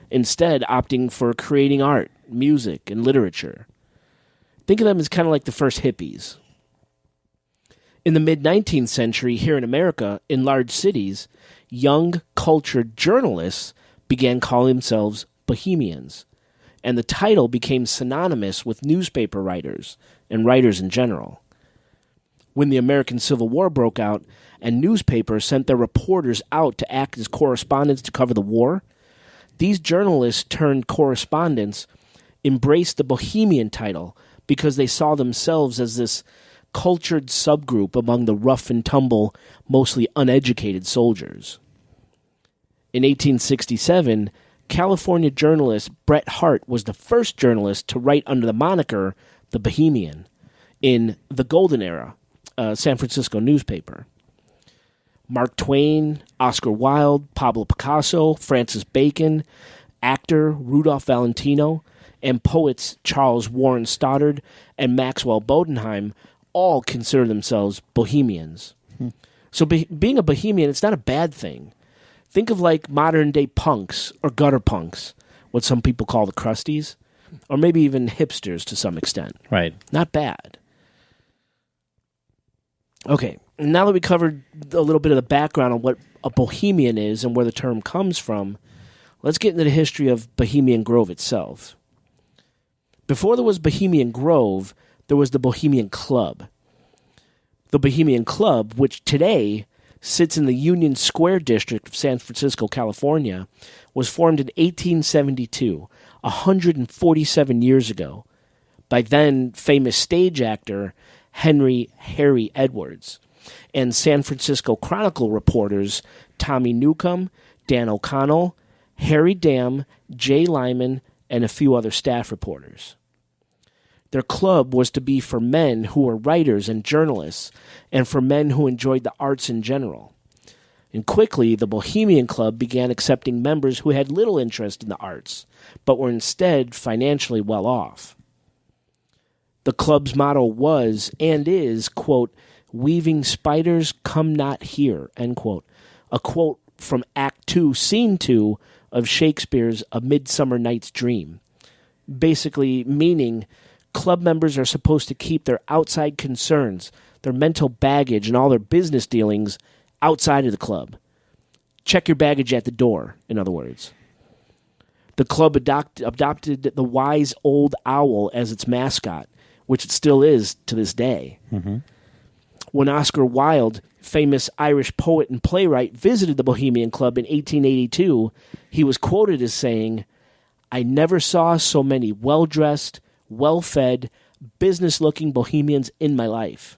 instead opting for creating art, music, and literature. Think of them as kind of like the first hippies. In the mid-19th century, here in America, in large cities, young, cultured journalists began calling themselves Bohemians, and the title became synonymous with newspaper writers and writers in general. When the American Civil War broke out and newspapers sent their reporters out to act as correspondents to cover the war, these journalists turned correspondents embraced the Bohemian title because they saw themselves as this cultured subgroup among the rough-and-tumble, mostly uneducated soldiers. In 1867, California journalist Bret Harte was the first journalist to write under the moniker The Bohemian in The Golden Era, a San Francisco newspaper. Mark Twain, Oscar Wilde, Pablo Picasso, Francis Bacon, actor Rudolph Valentino, and poets Charles Warren Stoddard and Maxwell Bodenheim all consider themselves Bohemians. So being a Bohemian, it's not a bad thing. Think of like modern-day punks or gutter punks, what some people call the crusties, or maybe even hipsters to some extent. Right. Not bad. Okay, now that we covered a little bit of the background on what a Bohemian is and where the term comes from, let's get into the history of Bohemian Grove itself. Before there was Bohemian Grove, there was the Bohemian Club. The Bohemian Club, which today sits in the Union Square district of San Francisco, California, was formed in 1872, 147 years ago, by then famous stage actor Henry Harry Edwards and San Francisco Chronicle reporters Tommy Newcomb, Dan O'Connell, Harry Dam, Jay Lyman, and a few other staff reporters. Their club was to be for men who were writers and journalists, and for men who enjoyed the arts in general. And quickly, the Bohemian Club began accepting members who had little interest in the arts, but were instead financially well off. The club's motto was, and is, quote, "Weaving spiders come not here," end quote, a quote from Act 2, Scene 2 of Shakespeare's A Midsummer Night's Dream, basically meaning club members are supposed to keep their outside concerns, their mental baggage, and all their business dealings outside of the club. Check your baggage at the door, in other words. The club adopted the wise old owl as its mascot, which it still is to this day. Mm-hmm. When Oscar Wilde, famous Irish poet and playwright, visited the Bohemian Club in 1882, he was quoted as saying, "I never saw so many well-dressed, well-fed, business-looking Bohemians in my life."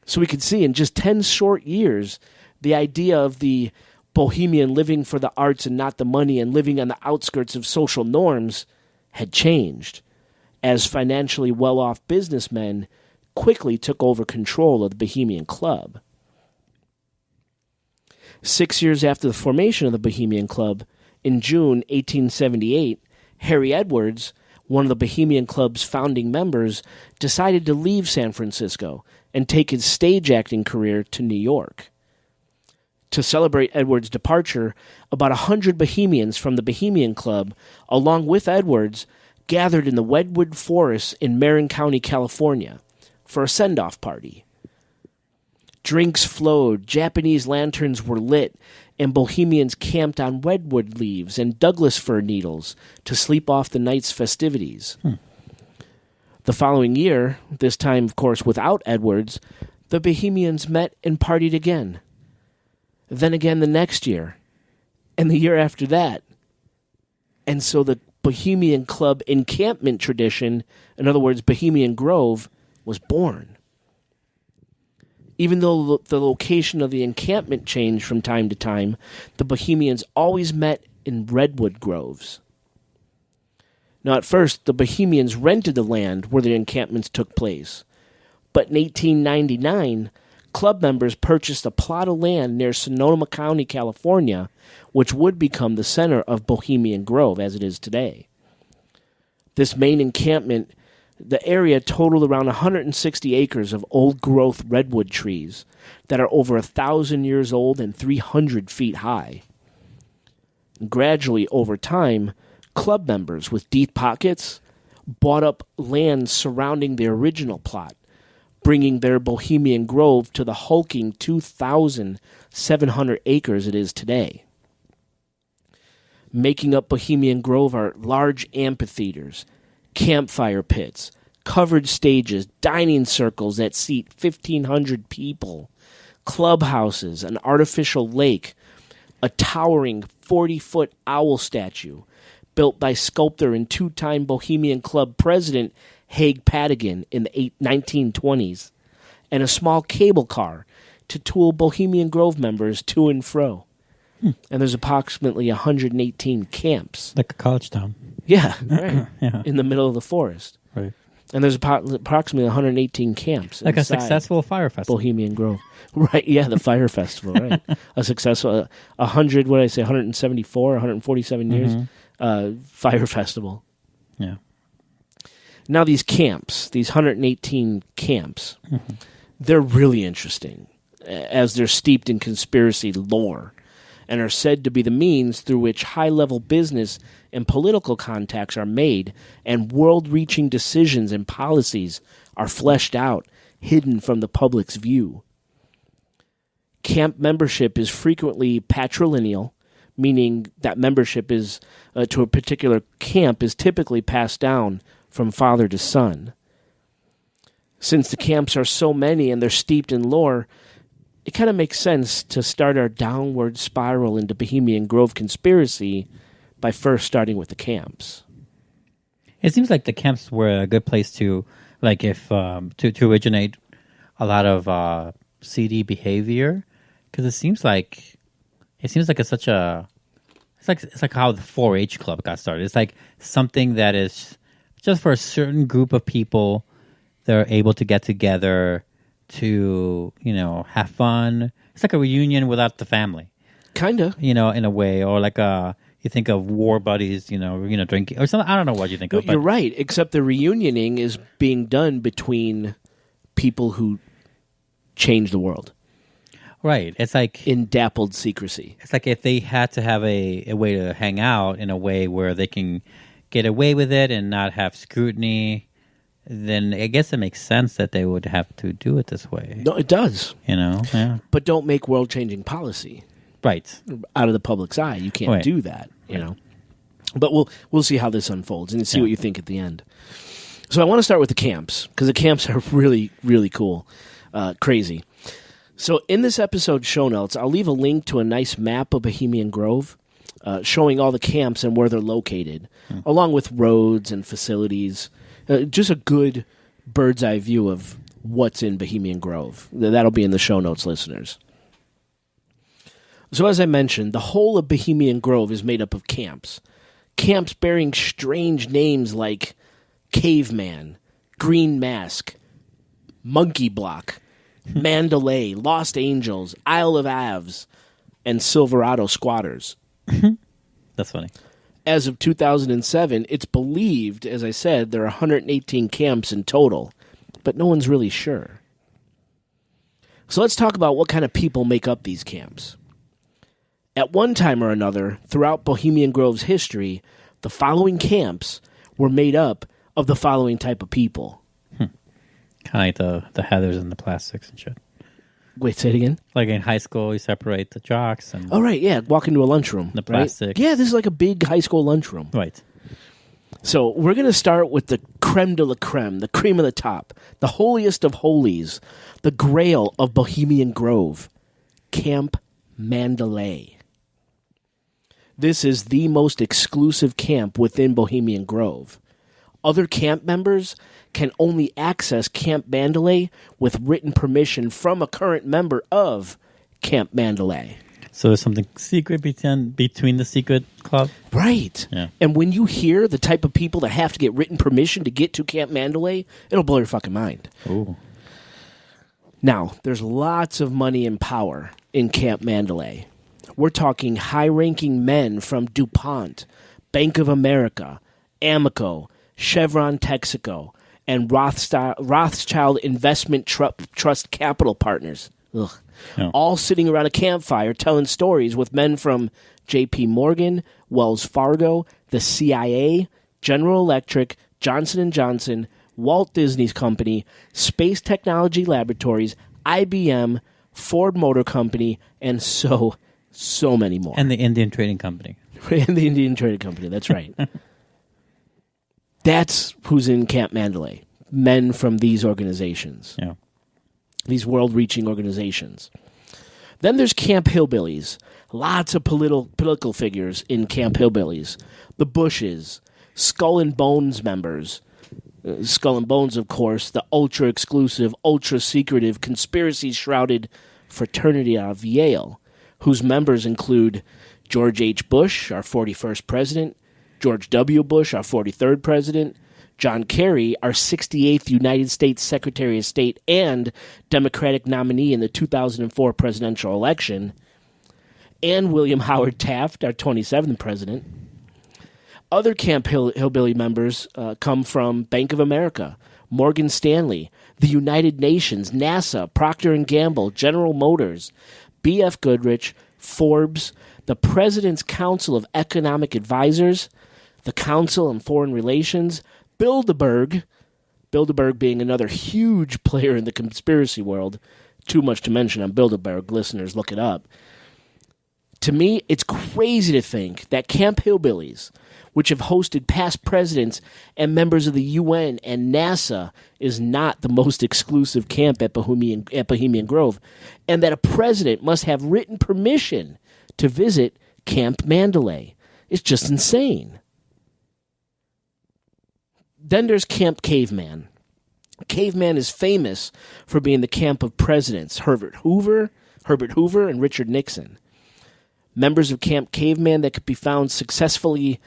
So we could see in just 10 short years, the idea of the Bohemian living for the arts and not the money and living on the outskirts of social norms had changed, as financially well-off businessmen quickly took over control of the Bohemian Club. 6 years after the formation of the Bohemian Club, in June 1878, Harry Edwards, one of the Bohemian Club's founding members, decided to leave San Francisco and take his stage acting career to New York. To celebrate Edwards' departure, about 100 Bohemians from the Bohemian Club, along with Edwards, gathered in the Redwood Forest in Marin County, California, for a send-off party. Drinks flowed, Japanese lanterns were lit, and Bohemians camped on redwood leaves and Douglas fir needles to sleep off the night's festivities. The following year, this time, of course, without Edwards, the Bohemians met and partied again. Then again the next year, and the year after that. And so the Bohemian Club encampment tradition, in other words, Bohemian Grove, was born. Even though the location of the encampment changed from time to time, the Bohemians always met in redwood groves. Now, at first, the Bohemians rented the land where the encampments took place. But in 1899, club members purchased a plot of land near Sonoma County, California, which would become the center of Bohemian Grove as it is today. This main encampment, the area totaled around 160 acres of old-growth redwood trees that are over 1,000 years old and 300 feet high. And gradually, over time, club members with deep pockets bought up land surrounding the original plot, bringing their Bohemian Grove to the hulking 2,700 acres it is today. Making up Bohemian Grove are large amphitheaters, campfire pits, covered stages, dining circles that seat 1,500 people, clubhouses, an artificial lake, a towering 40-foot owl statue built by sculptor and two-time Bohemian Club president Haig Padigan in the 1920s, and a small cable car to tool Bohemian Grove members to and fro. And there's approximately 118 camps. Like a college town. Yeah, right. Yeah. In the middle of the forest. Right. And there's approximately 118 camps. Like a successful fire festival. Bohemian Grove. Right, yeah, the fire festival, right. A successful, 174, 147 years, fire festival. Yeah. Now these camps, these 118 camps, they're really interesting as they're steeped in conspiracy lore and are said to be the means through which high-level business and political contacts are made and world-reaching decisions and policies are fleshed out, hidden from the public's view. Camp membership is frequently patrilineal, meaning that membership is to a particular camp is typically passed down from father to son. Since the camps are so many and they're steeped in lore, it kind of makes sense to start our downward spiral into Bohemian Grove conspiracy by first starting with the camps. It seems like the camps were a good place to, like, if to originate a lot of seedy behavior, because it seems like it's such a it's like how the 4-H club got started. It's like something that is just for a certain group of people. They're able to get together to, have fun. It's like a reunion without the family. Kinda. In a way. Or like you think of war buddies, drinking or something. I don't know what you think of. You're right, except the reunioning is being done between people who change the world. Right. It's like in dappled secrecy. It's like if they had to have a way to hang out in a way where they can get away with it and not have scrutiny, then I guess it makes sense that they would have to do it this way. No, it does. Yeah. But don't make world-changing policy. Right. Out of the public's eye. You can't do that, But we'll see how this unfolds and see what you think at the end. So I want to start with the camps, because the camps are really, really cool. Crazy. So in this episode's show notes, I'll leave a link to a nice map of Bohemian Grove, showing all the camps and where they're located, along with roads and facilities. Just a good bird's eye view of what's in Bohemian Grove. That'll be in the show notes, listeners. So as I mentioned, the whole of Bohemian Grove is made up of camps. Camps bearing strange names like Caveman, Green Mask, Monkey Block, Mandalay, Lost Angels, Isle of Aves, and Silverado Squatters. That's funny. As of 2007, it's believed, as I said, there are 118 camps in total, but no one's really sure. So let's talk about what kind of people make up these camps. At one time or another, throughout Bohemian Grove's history, the following camps were made up of the following type of people. Kind of like the heathers and the plastics and shit. Wait, say it again? Like in high school, you separate the jocks and... Oh, right, yeah. Walk into a lunchroom. The plastic. Right? Yeah, this is like a big high school lunchroom. Right. So we're going to start with the creme de la creme, the cream of the top, the holiest of holies, the grail of Bohemian Grove, Camp Mandalay. This is the most exclusive camp within Bohemian Grove. Other camp members can only access Camp Mandalay with written permission from a current member of Camp Mandalay. So there's something secret between the secret club? Right. Yeah. And when you hear the type of people that have to get written permission to get to Camp Mandalay, it'll blow your fucking mind. Ooh. Now, there's lots of money and power in Camp Mandalay. We're talking high-ranking men from DuPont, Bank of America, Amoco, Chevron Texaco, and Rothschild Investment Trust Capital Partners. Ugh. Oh. All sitting around a campfire telling stories with men from J.P. Morgan, Wells Fargo, the CIA, General Electric, Johnson & Johnson, Walt Disney's Company, Space Technology Laboratories, IBM, Ford Motor Company, and so many more. And the Indian Trading Company. And the Indian Trading Company, that's right. That's who's in Camp Mandalay. Men from these organizations. Yeah. These world-reaching organizations. Then there's Camp Hillbillies. Lots of political figures in Camp Hillbillies. The Bushes, Skull and Bones members. Skull and Bones, of course, the ultra-exclusive, ultra-secretive, conspiracy-shrouded fraternity out of Yale, whose members include George H. Bush, our 41st president, George W. Bush, our 43rd president, John Kerry, our 68th United States Secretary of State and Democratic nominee in the 2004 presidential election, and William Howard Taft, our 27th president. Other Camp Hillbilly members come from Bank of America, Morgan Stanley, the United Nations, NASA, Procter & Gamble, General Motors, B.F. Goodrich, Forbes, the President's Council of Economic Advisors, the Council on Foreign Relations, Bilderberg being another huge player in the conspiracy world. Too much to mention on Bilderberg. Listeners, look it up. To me, it's crazy to think that Camp Hillbillies, which have hosted past presidents and members of the UN and NASA, is not the most exclusive camp at Bohemian Grove, and that a president must have written permission to visit Camp Mandalay. It's just insane. Then there's Camp Caveman. Caveman is famous for being the camp of presidents Herbert Hoover, and Richard Nixon. Members of Camp Caveman that could be found successfully...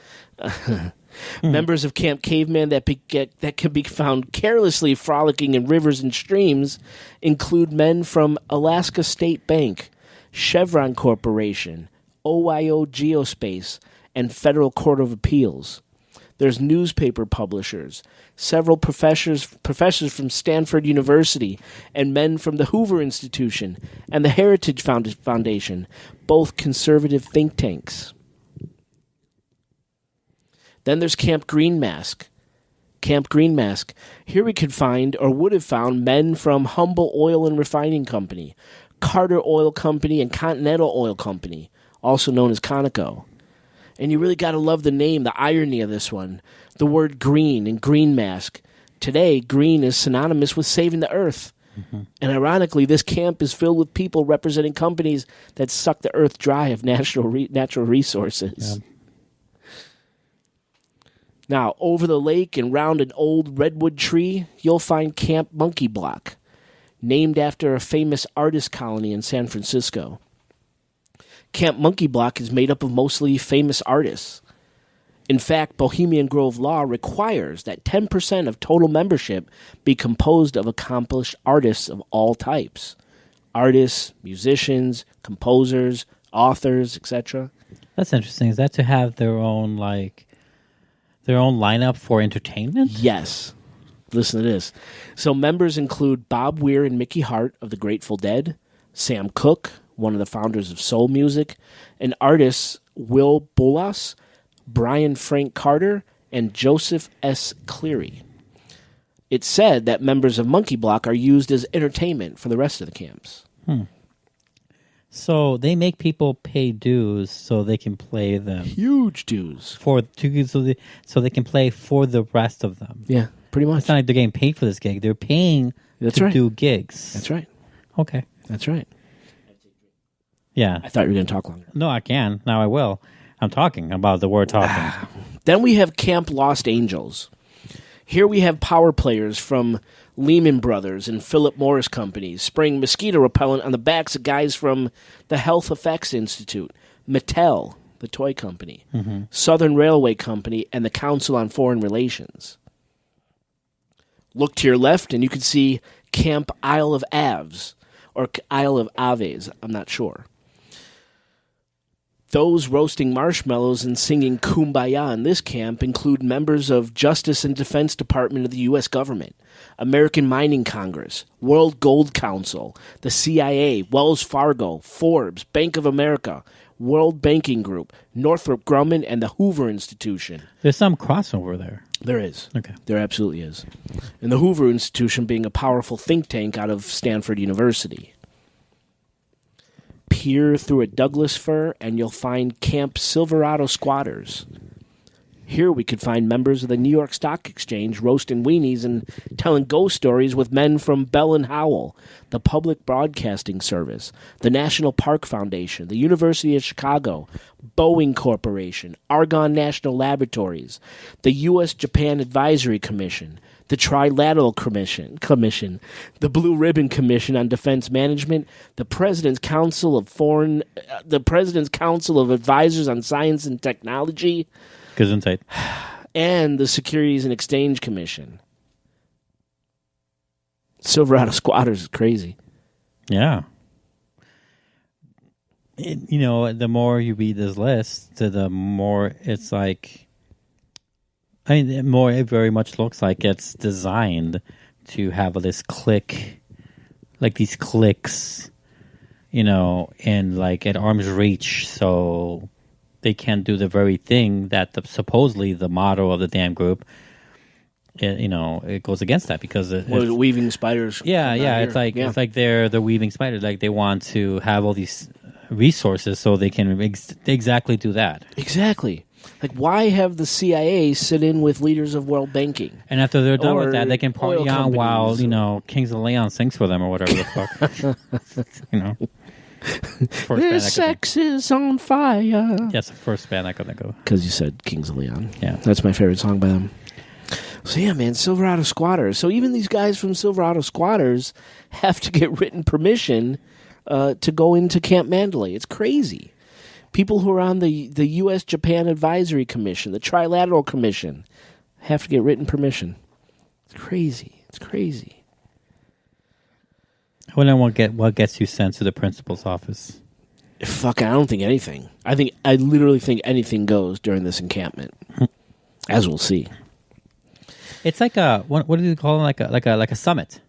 Members of Camp Caveman that can be found carelessly frolicking in rivers and streams include men from Alaska State Bank, Chevron Corporation, OYO Geospace, and Federal Court of Appeals. There's newspaper publishers, several professors from Stanford University, and men from the Hoover Institution and the Heritage Foundation, both conservative think tanks. Then there's Camp Green Mask. Camp Green Mask. Here we could find, or would have found, men from Humble Oil and Refining Company, Carter Oil Company, and Continental Oil Company, also known as Conoco. And you really got to love the name, the irony of this one. The word green and green mask. Today, green is synonymous with saving the earth. Mm-hmm. And ironically, this camp is filled with people representing companies that suck the earth dry of natural resources. Yeah. Now, over the lake and round an old redwood tree, you'll find Camp Monkey Block, named after a famous artist colony in San Francisco. Camp Monkey Block is made up of mostly famous artists. In fact, Bohemian Grove law requires that 10% of total membership be composed of accomplished artists of all types. Artists, musicians, composers, authors, etc. That's interesting. Is that to have their own lineup for entertainment? Yes. Listen to this. So members include Bob Weir and Mickey Hart of the Grateful Dead, Sam Cooke, one of the founders of soul music, and artists Will Bolas, Brian Frank Carter, and Joseph S. Cleary. It's said that members of Monkey Block are used as entertainment for the rest of the camps. So they make people pay dues so they can play them. Huge dues. So they can play for the rest of them. Yeah, pretty much. It's not like they're getting paid for this gig. They're paying to do gigs. That's right. Okay. That's right. Yeah. I thought you were going to talk longer. No, I can. Now I will. I'm talking about the word talking. Then we have Camp Lost Angels. Here we have power players from Lehman Brothers and Philip Morris companies spraying mosquito repellent on the backs of guys from the Health Effects Institute, Mattel, the toy company, Southern Railway Company, and the Council on Foreign Relations. Look to your left and you can see Camp Isle of Aves, or Isle of Aves, I'm not sure. Those roasting marshmallows and singing Kumbaya in this camp include members of Justice and Defense Department of the U.S. government, American Mining Congress, World Gold Council, the CIA, Wells Fargo, Forbes, Bank of America, World Banking Group, Northrop Grumman, and the Hoover Institution. There's some crossover there. There is. Okay. There absolutely is. And the Hoover Institution being a powerful think tank out of Stanford University. Peer through a Douglas fir, and you'll find Camp Silverado squatters. Here we could find members of the New York Stock Exchange roasting weenies and telling ghost stories with men from Bell and Howell, the Public Broadcasting Service, the National Park Foundation, the University of Chicago, Boeing Corporation, Argonne National Laboratories, the U.S.-Japan Advisory Commission, the Trilateral Commission, the Blue Ribbon Commission on Defense Management, the President's Council of Advisors on Science and Technology, Gesundheit, and the Securities and Exchange Commission. Silverado squatters is crazy. Yeah. The more you read this list, the more it's like. The more it very much looks like it's designed to have this click, like these clicks, and like at arm's reach, so they can't do the very thing that supposedly the motto of the damn group. It goes against that because weaving spiders. Yeah. It's like they're the weaving spiders. Like they want to have all these resources so they can exactly do that. Exactly. Like, why have the CIA sit in with leaders of world banking? And after they're done with that, they can party on while, Kings of Leon sings for them or whatever the fuck. This sex is on fire. Yes, the first band I could think of. Because you said Kings of Leon. Yeah. That's my favorite song by them. So, yeah, man, Silverado Squatters. So even these guys from Silverado Squatters have to get written permission to go into Camp Mandalay. It's crazy. People who are on the U.S.-Japan Advisory Commission, the Trilateral Commission, have to get written permission. It's crazy. It's crazy. I wonder what gets you sent to the principal's office. Fuck, I don't think anything. I literally think anything goes during this encampment, as we'll see. It's like what do you call it? Like a summit.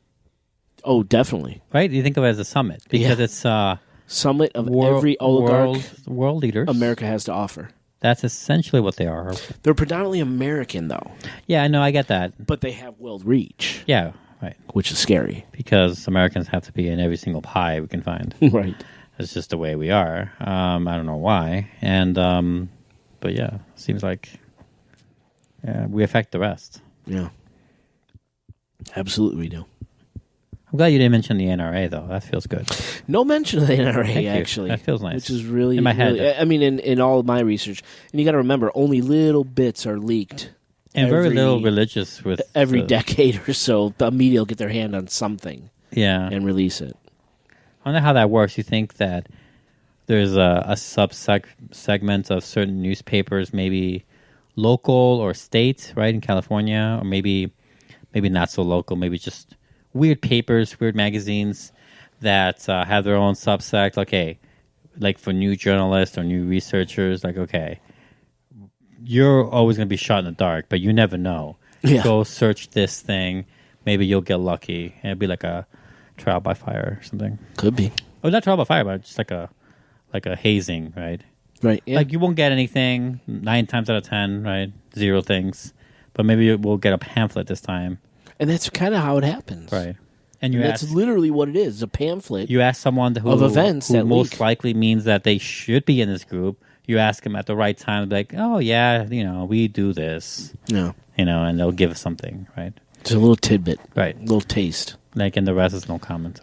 Oh, definitely. Right? You think of it as a summit because it's summit of every oligarch world leaders America has to offer. That's essentially what they are. They're predominantly American, though. Yeah, I know, I get that. But they have world reach. Yeah, right. Which is scary. Because Americans have to be in every single pie we can find. Right. That's just the way we are. I don't know why. And but yeah, it seems like we affect the rest. Yeah. Absolutely we do. I'm glad you didn't mention the NRA, though. That feels good. No mention of the NRA, actually. That feels nice. Which is really, in my head. Really, I mean, in all of my research. And you got to remember, only little bits are leaked. And very little religious with... Every decade or so, the media will get their hand on something. Yeah. And release it. I wonder how that works. You think that there's a sub-segment of certain newspapers, maybe local or state, right, in California, or maybe not so local, maybe just weird papers, weird magazines that have their own subsect. Okay, like for new journalists or new researchers, like, okay, you're always going to be shot in the dark, but you never know. Yeah. Go search this thing. Maybe you'll get lucky. It'll be like a trial by fire or something. Could be. Oh, not trial by fire, but just like a hazing, right? Right. Yeah. Like you won't get anything 9 times out of 10, right? 0 things, but maybe we'll get a pamphlet this time, and that's kind of how it happens, right? And that's literally what it is, a pamphlet. You ask someone of events who that most likely means that they should be in this group. You ask them at the right time, like, oh yeah, we do this, yeah, and they'll give us something, right? It's a little tidbit, right? A little taste, like, and the rest is no comment.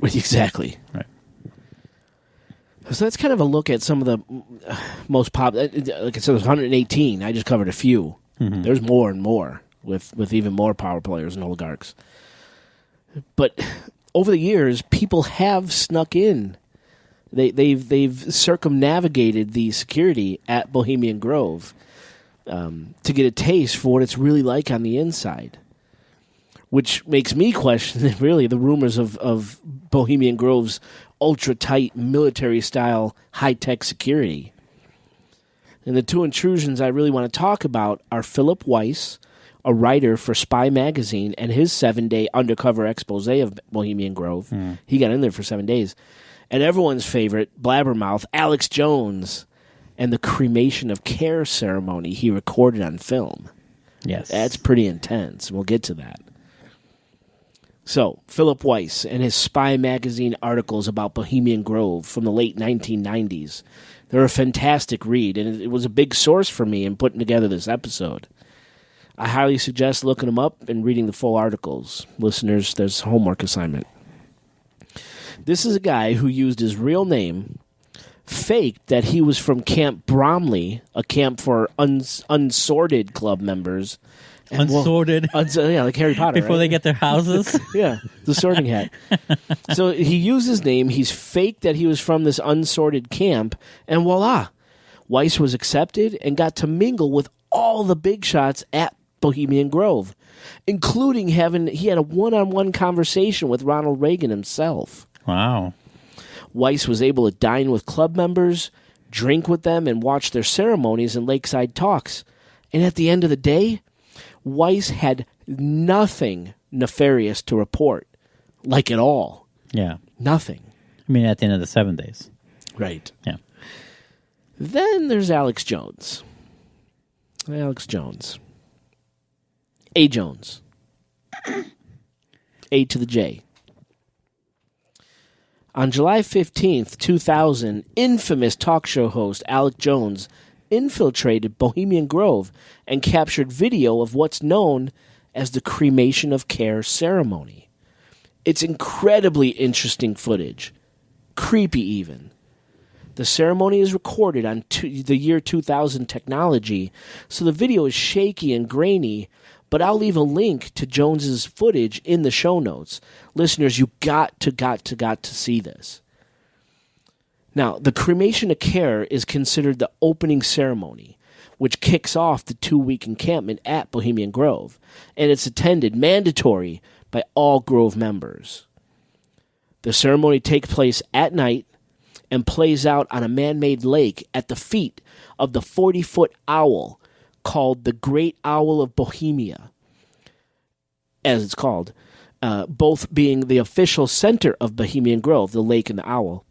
Exactly, right. So that's kind of a look at some of the most popular. Like I said, there's 118. I just covered a few. Mm-hmm. There's more and more with even more power players and oligarchs. But over the years, people have snuck in. They've circumnavigated the security at Bohemian Grove to get a taste for what it's really like on the inside. Which makes me question, really, the rumors of Bohemian Grove's ultra-tight, military-style, high-tech security. And the two intrusions I really want to talk about are Philip Weiss, a writer for Spy Magazine, and his 7-day undercover expose of Bohemian Grove. He got in there for 7 days. And everyone's favorite, blabbermouth, Alex Jones, and the Cremation of Care ceremony he recorded on film. Yes. That's pretty intense. We'll get to that. So, Philip Weiss and his Spy Magazine articles about Bohemian Grove from the late 1990s. They're a fantastic read, and it was a big source for me in putting together this episode. I highly suggest looking them up and reading the full articles. Listeners, there's a homework assignment. This is a guy who used his real name, faked that he was from Camp Bromley, a camp for unsorted club members. Unsorted? Yeah, like Harry Potter. Before they get their houses? Yeah, the sorting hat. So he used his name. He's faked that he was from this unsorted camp, and voila, Weiss was accepted and got to mingle with all the big shots at Bohemian Grove, including he had a one-on-one conversation with Ronald Reagan himself. Wow. Weiss was able to dine with club members, drink with them, and watch their ceremonies and lakeside talks. And at the end of the day, Weiss had nothing nefarious to report, like at all. Yeah. Nothing. I mean, at the end of the 7 days. Right. Yeah. Then there's Alex Jones. Alex Jones. A. Jones. A to the J. On July 15th, 2000, infamous talk show host Alex Jones infiltrated Bohemian Grove and captured video of what's known as the Cremation of Care ceremony. It's incredibly interesting footage. Creepy even. The ceremony is recorded on the year 2000 technology, so the video is shaky and grainy, but I'll leave a link to Jones's footage in the show notes. Listeners, you got to see this. Now, the Cremation of Care is considered the opening ceremony, which kicks off the 2-week encampment at Bohemian Grove, and it's attended mandatory by all Grove members. The ceremony takes place at night and plays out on a man-made lake at the feet of the 40-foot owl called the Great Owl of Bohemia, as it's called, both being the official center of Bohemian Grove, the lake and the owl.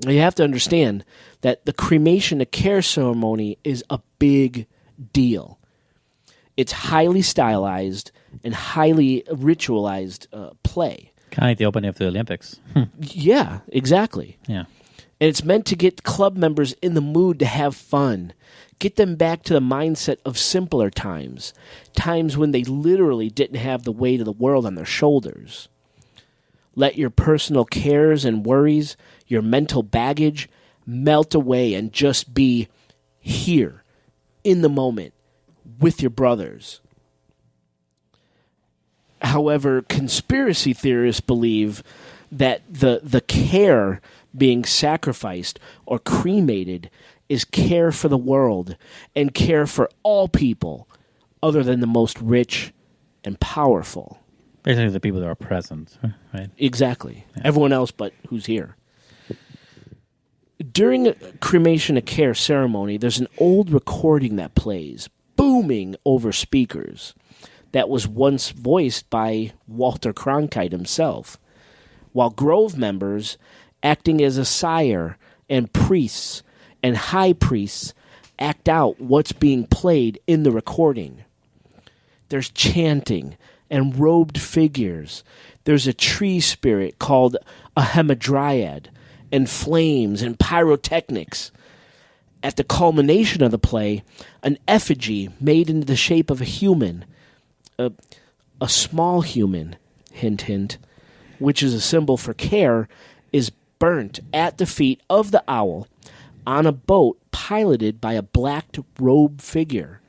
You have to understand that the Cremation of Care ceremony is a big deal. It's highly stylized and highly ritualized play. Kind of like the opening of the Olympics. Yeah, exactly. Yeah. And it's meant to get club members in the mood to have fun, get them back to the mindset of simpler times, times when they literally didn't have the weight of the world on their shoulders. Let your personal cares and worries, your mental baggage, melt away and just be here, in the moment, with your brothers. However, conspiracy theorists believe that the care being sacrificed or cremated is care for the world and care for all people other than the most rich and powerful. Basically the people that are present, right? Exactly. Yeah. Everyone else but who's here. During a Cremation of Care ceremony, there's an old recording that plays, booming over speakers, that was once voiced by Walter Cronkite himself, while Grove members acting as a sire, and priests and high priests act out what's being played in the recording. There's chanting and robed figures. There's a tree spirit called a hamadryad, and flames and pyrotechnics. At the culmination of the play, an effigy made into the shape of a human, a small human, hint, hint, which is a symbol for care, is burnt at the feet of the owl on a boat piloted by a black-robed figure.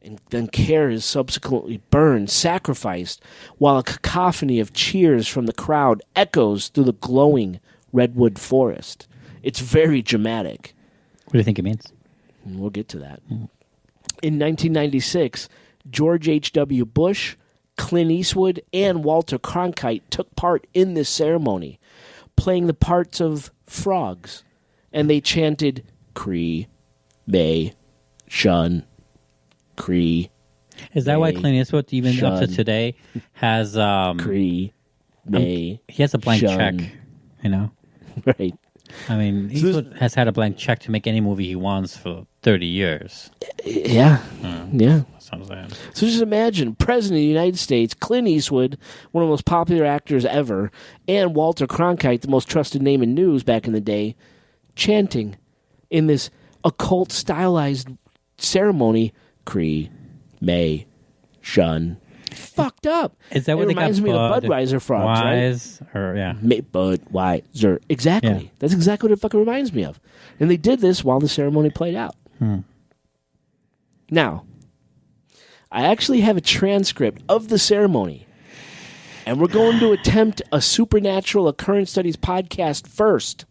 And then Care is subsequently burned, sacrificed, while a cacophony of cheers from the crowd echoes through the glowing redwood forest. It's very dramatic. What do you think it means? We'll get to that. In 1996, George H.W. Bush, Clint Eastwood, and Walter Cronkite took part in this ceremony, playing the parts of frogs, and they chanted Cree, May, Shun, Cree. Is that why Clint Eastwood, even Shun, up to today, has Cree, May? He has a blank Shun. check, you know. Right. I mean, Eastwood has had a blank check to make any movie he wants for 30 years. Yeah. Yeah. That's what I'm saying. So just imagine, President of the United States, Clint Eastwood, one of the most popular actors ever, and Walter Cronkite, the most trusted name in news back in the day, chanting in this occult stylized ceremony, Cree, May, Shun. Fucked up. Is that what it they reminds got me of the Budweiser frogs, Wise, right? Or, yeah. Budweiser. Exactly. Yeah. That's exactly what it fucking reminds me of. And they did this while the ceremony played out. Now, I actually have a transcript of the ceremony, and we're going to attempt a Supernatural Occurrence Studies podcast first.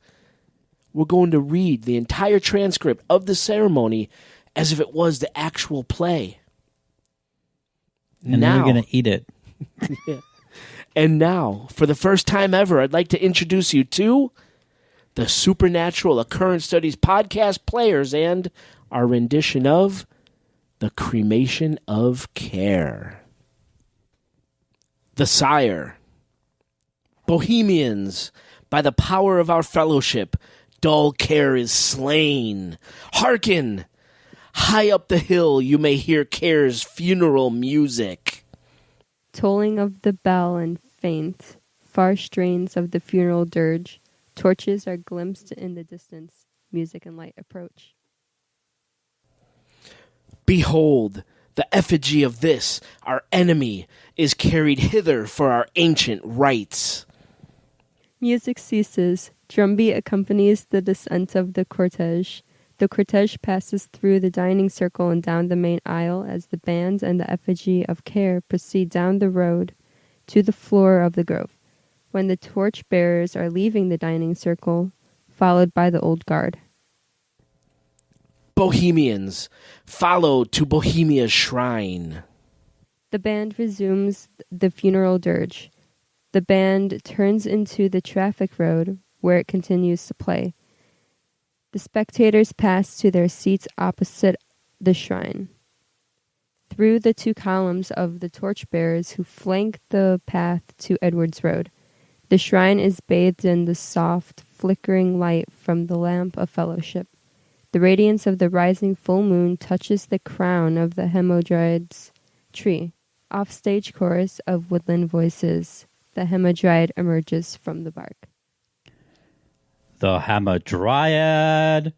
We're going to read the entire transcript of the ceremony as if it was the actual play. And then we're going to eat it. Yeah. And now, for the first time ever, I'd like to introduce you to the Supernatural Occurrence Studies podcast players and our rendition of The Cremation of Care. The Sire. Bohemians, by the power of our fellowship, dull care is slain. Hearken! High up the hill you may hear Care's funeral music. Tolling of the bell and faint, far strains of the funeral dirge. Torches are glimpsed in the distance. Music and light approach. Behold, the effigy of this, our enemy, is carried hither for our ancient rites. Music ceases. Drumbeat accompanies the descent of the cortege. The cortege passes through the dining circle and down the main aisle as the band and the effigy of Care proceed down the road to the floor of the grove. When the torch bearers are leaving the dining circle, followed by the old guard. Bohemians, follow to Bohemia's shrine. The band resumes the funeral dirge. The band turns into the traffic road where it continues to play. The spectators pass to their seats opposite the shrine. Through the two columns of the torchbearers who flank the path to Edwards Road, the shrine is bathed in the soft, flickering light from the lamp of fellowship. The radiance of the rising full moon touches the crown of the hamadryad's tree. Off-stage chorus of woodland voices. The hamadryad emerges from the bark. The hamadryad.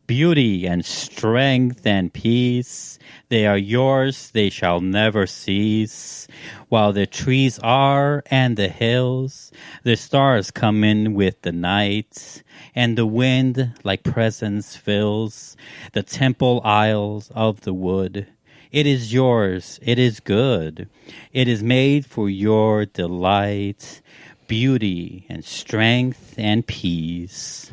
Beauty and strength and peace, they are yours, they shall never cease. While the trees are and the hills, the stars come in with the night, and the wind like presence fills the temple aisles of the wood. It is yours, it is good, it is made for your delight, beauty and strength and peace.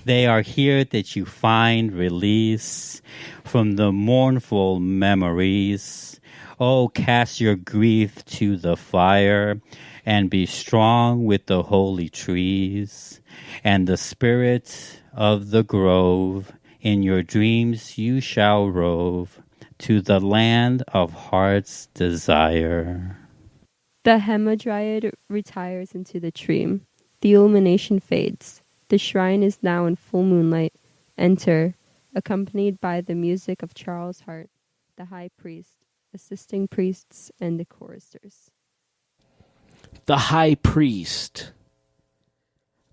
They are here that you find release from the mournful memories. Oh, cast your grief to the fire and be strong with the holy trees and the spirit of the grove. In your dreams you shall rove to the land of heart's desire. The hamadryad retires into the tree. The illumination fades. The shrine is now in full moonlight. Enter, accompanied by the music of Charles Hart, the high priest, assisting priests, and the choristers. The high priest.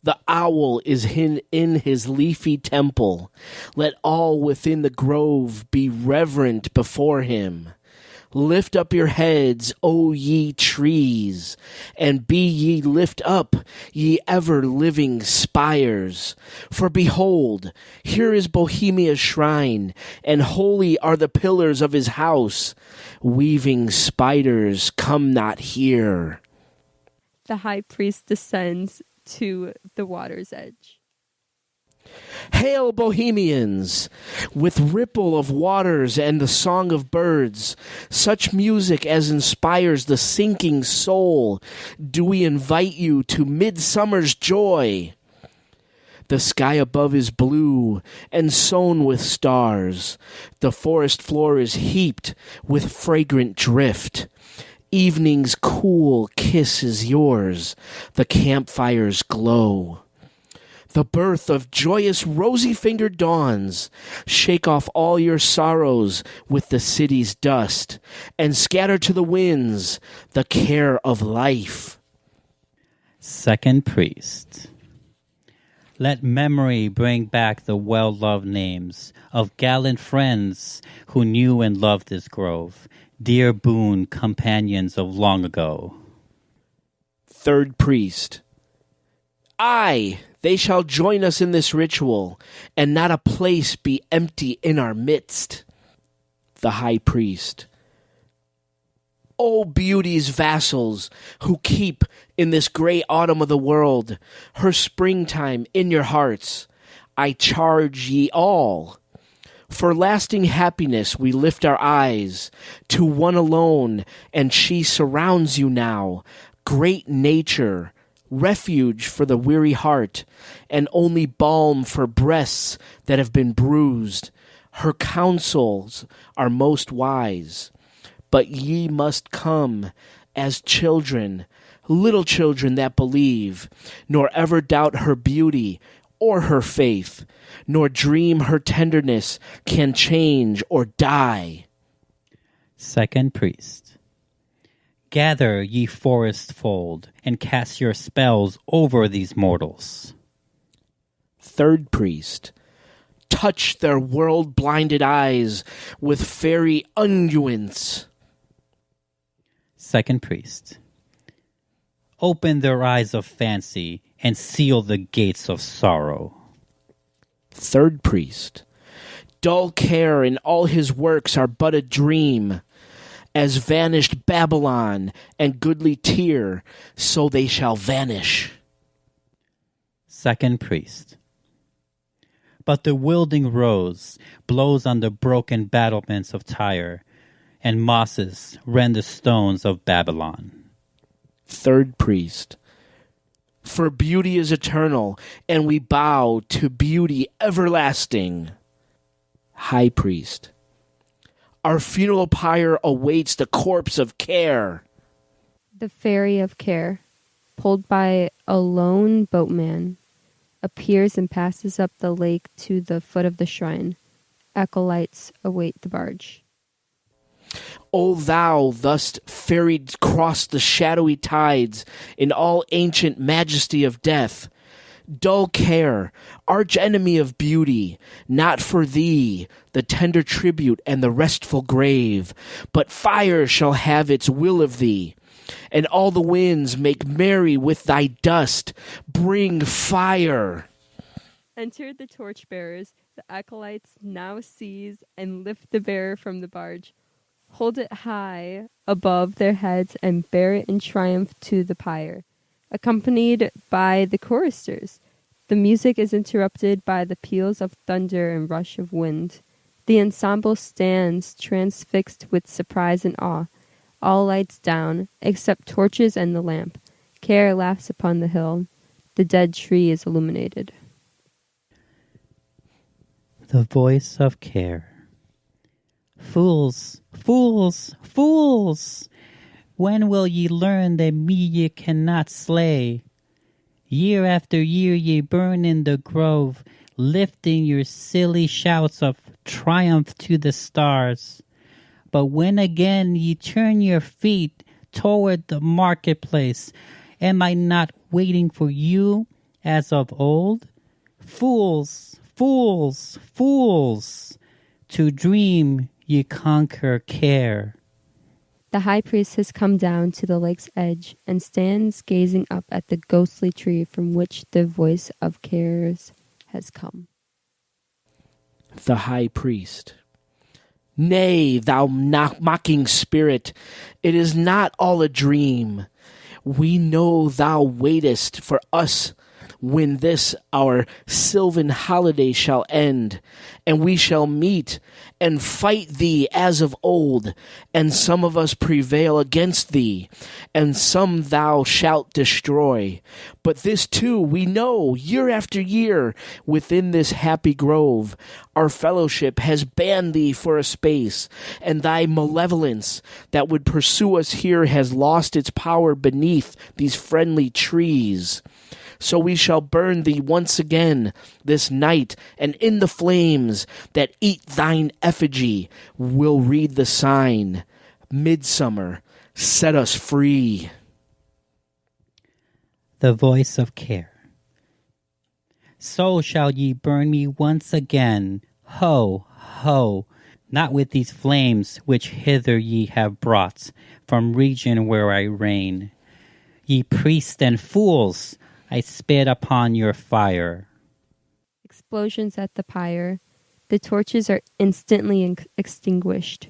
The owl is in his leafy temple. Let all within the grove be reverent before him. Lift up your heads, O ye trees, and be ye lift up, ye ever-living spires. For behold, here is Bohemia's shrine, and holy are the pillars of his house. Weaving spiders, come not here. The high priest descends to the water's edge. Hail, Bohemians! With ripple of waters and the song of birds, such music as inspires the sinking soul, do we invite you to midsummer's joy. The sky above is blue and sown with stars. The forest floor is heaped with fragrant drift. Evening's cool kiss is yours. The campfire's glow. The birth of joyous rosy-fingered dawns. Shake off all your sorrows with the city's dust, and scatter to the winds the care of life. Second priest. Let memory bring back the well-loved names of gallant friends who knew and loved this grove, dear boon companions of long ago. Third priest. Aye, they shall join us in this ritual, and not a place be empty in our midst. The high priest. O beauty's vassals, who keep in this gray autumn of the world her springtime in your hearts, I charge ye all. For lasting happiness we lift our eyes to one alone, and she surrounds you now, great nature, refuge for the weary heart, and only balm for breasts that have been bruised. Her counsels are most wise. But ye must come as children, little children that believe, nor ever doubt her beauty or her faith, nor dream her tenderness can change or die. Second priest. Gather, ye forest fold, and cast your spells over these mortals. Third priest. Touch their world-blinded eyes with fairy unguents. Second priest. Open their eyes of fancy and seal the gates of sorrow. Third priest. Dull care in all his works are but a dream. As vanished Babylon and goodly Tyre, so they shall vanish. Second priest. But the wilding rose blows on the broken battlements of Tyre, and mosses rend the stones of Babylon. Third priest. For beauty is eternal, and we bow to beauty everlasting. High priest. Our funeral pyre awaits the corpse of care. The ferry of care, pulled by a lone boatman, appears and passes up the lake to the foot of the shrine. Acolytes await the barge. O thou thus ferried cross the shadowy tides in all ancient majesty of death, dull care, arch enemy of beauty, not for thee the tender tribute and the restful grave, but fire shall have its will of thee, and all the winds make merry with thy dust. Bring fire. Enter the torchbearers. The acolytes now seize and lift the bearer from the barge, hold it high above their heads, and bear it in triumph to the pyre, accompanied by the choristers. The music is interrupted by the peals of thunder and rush of wind. The ensemble stands transfixed with surprise and awe, all lights down, except torches and the lamp. Care laughs upon the hill. The dead tree is illuminated. The voice of care. Fools, fools, fools! When will ye learn that me ye cannot slay? Year after year ye burn in the grove, lifting your silly shouts of triumph to the stars. But when again ye turn your feet toward the marketplace, am I not waiting for you as of old? Fools, fools, fools, to dream ye conquer care. The high priest has come down to the lake's edge and stands gazing up at the ghostly tree from which the voice of cares has come. The high priest. Nay, thou mocking spirit, it is not all a dream. We know thou waitest for us when this our sylvan holiday shall end, and we shall meet and fight thee as of old, and some of us prevail against thee, and some thou shalt destroy. But this too we know, year after year, within this happy grove, our fellowship has banned thee for a space, and thy malevolence that would pursue us here has lost its power beneath these friendly trees. So we shall burn thee once again this night, and in the flames that eat thine effigy will read the sign, Midsummer, set us free. The voice of care. So shall ye burn me once again, ho, ho, not with these flames which hither ye have brought from region where I reign. Ye priests and fools, I spit upon your fire. Explosions at the pyre. The torches are instantly extinguished.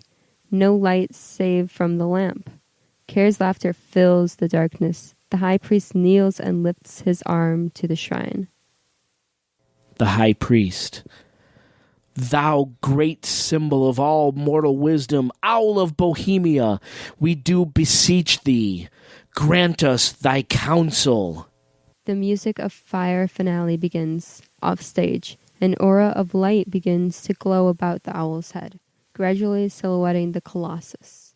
No light save from the lamp. Care's laughter fills the darkness. The high priest kneels and lifts his arm to the shrine. The high priest. Thou great symbol of all mortal wisdom, owl of Bohemia, we do beseech thee, grant us thy counsel. The music of fire finale begins. Off stage, an aura of light begins to glow about the owl's head, gradually silhouetting the colossus.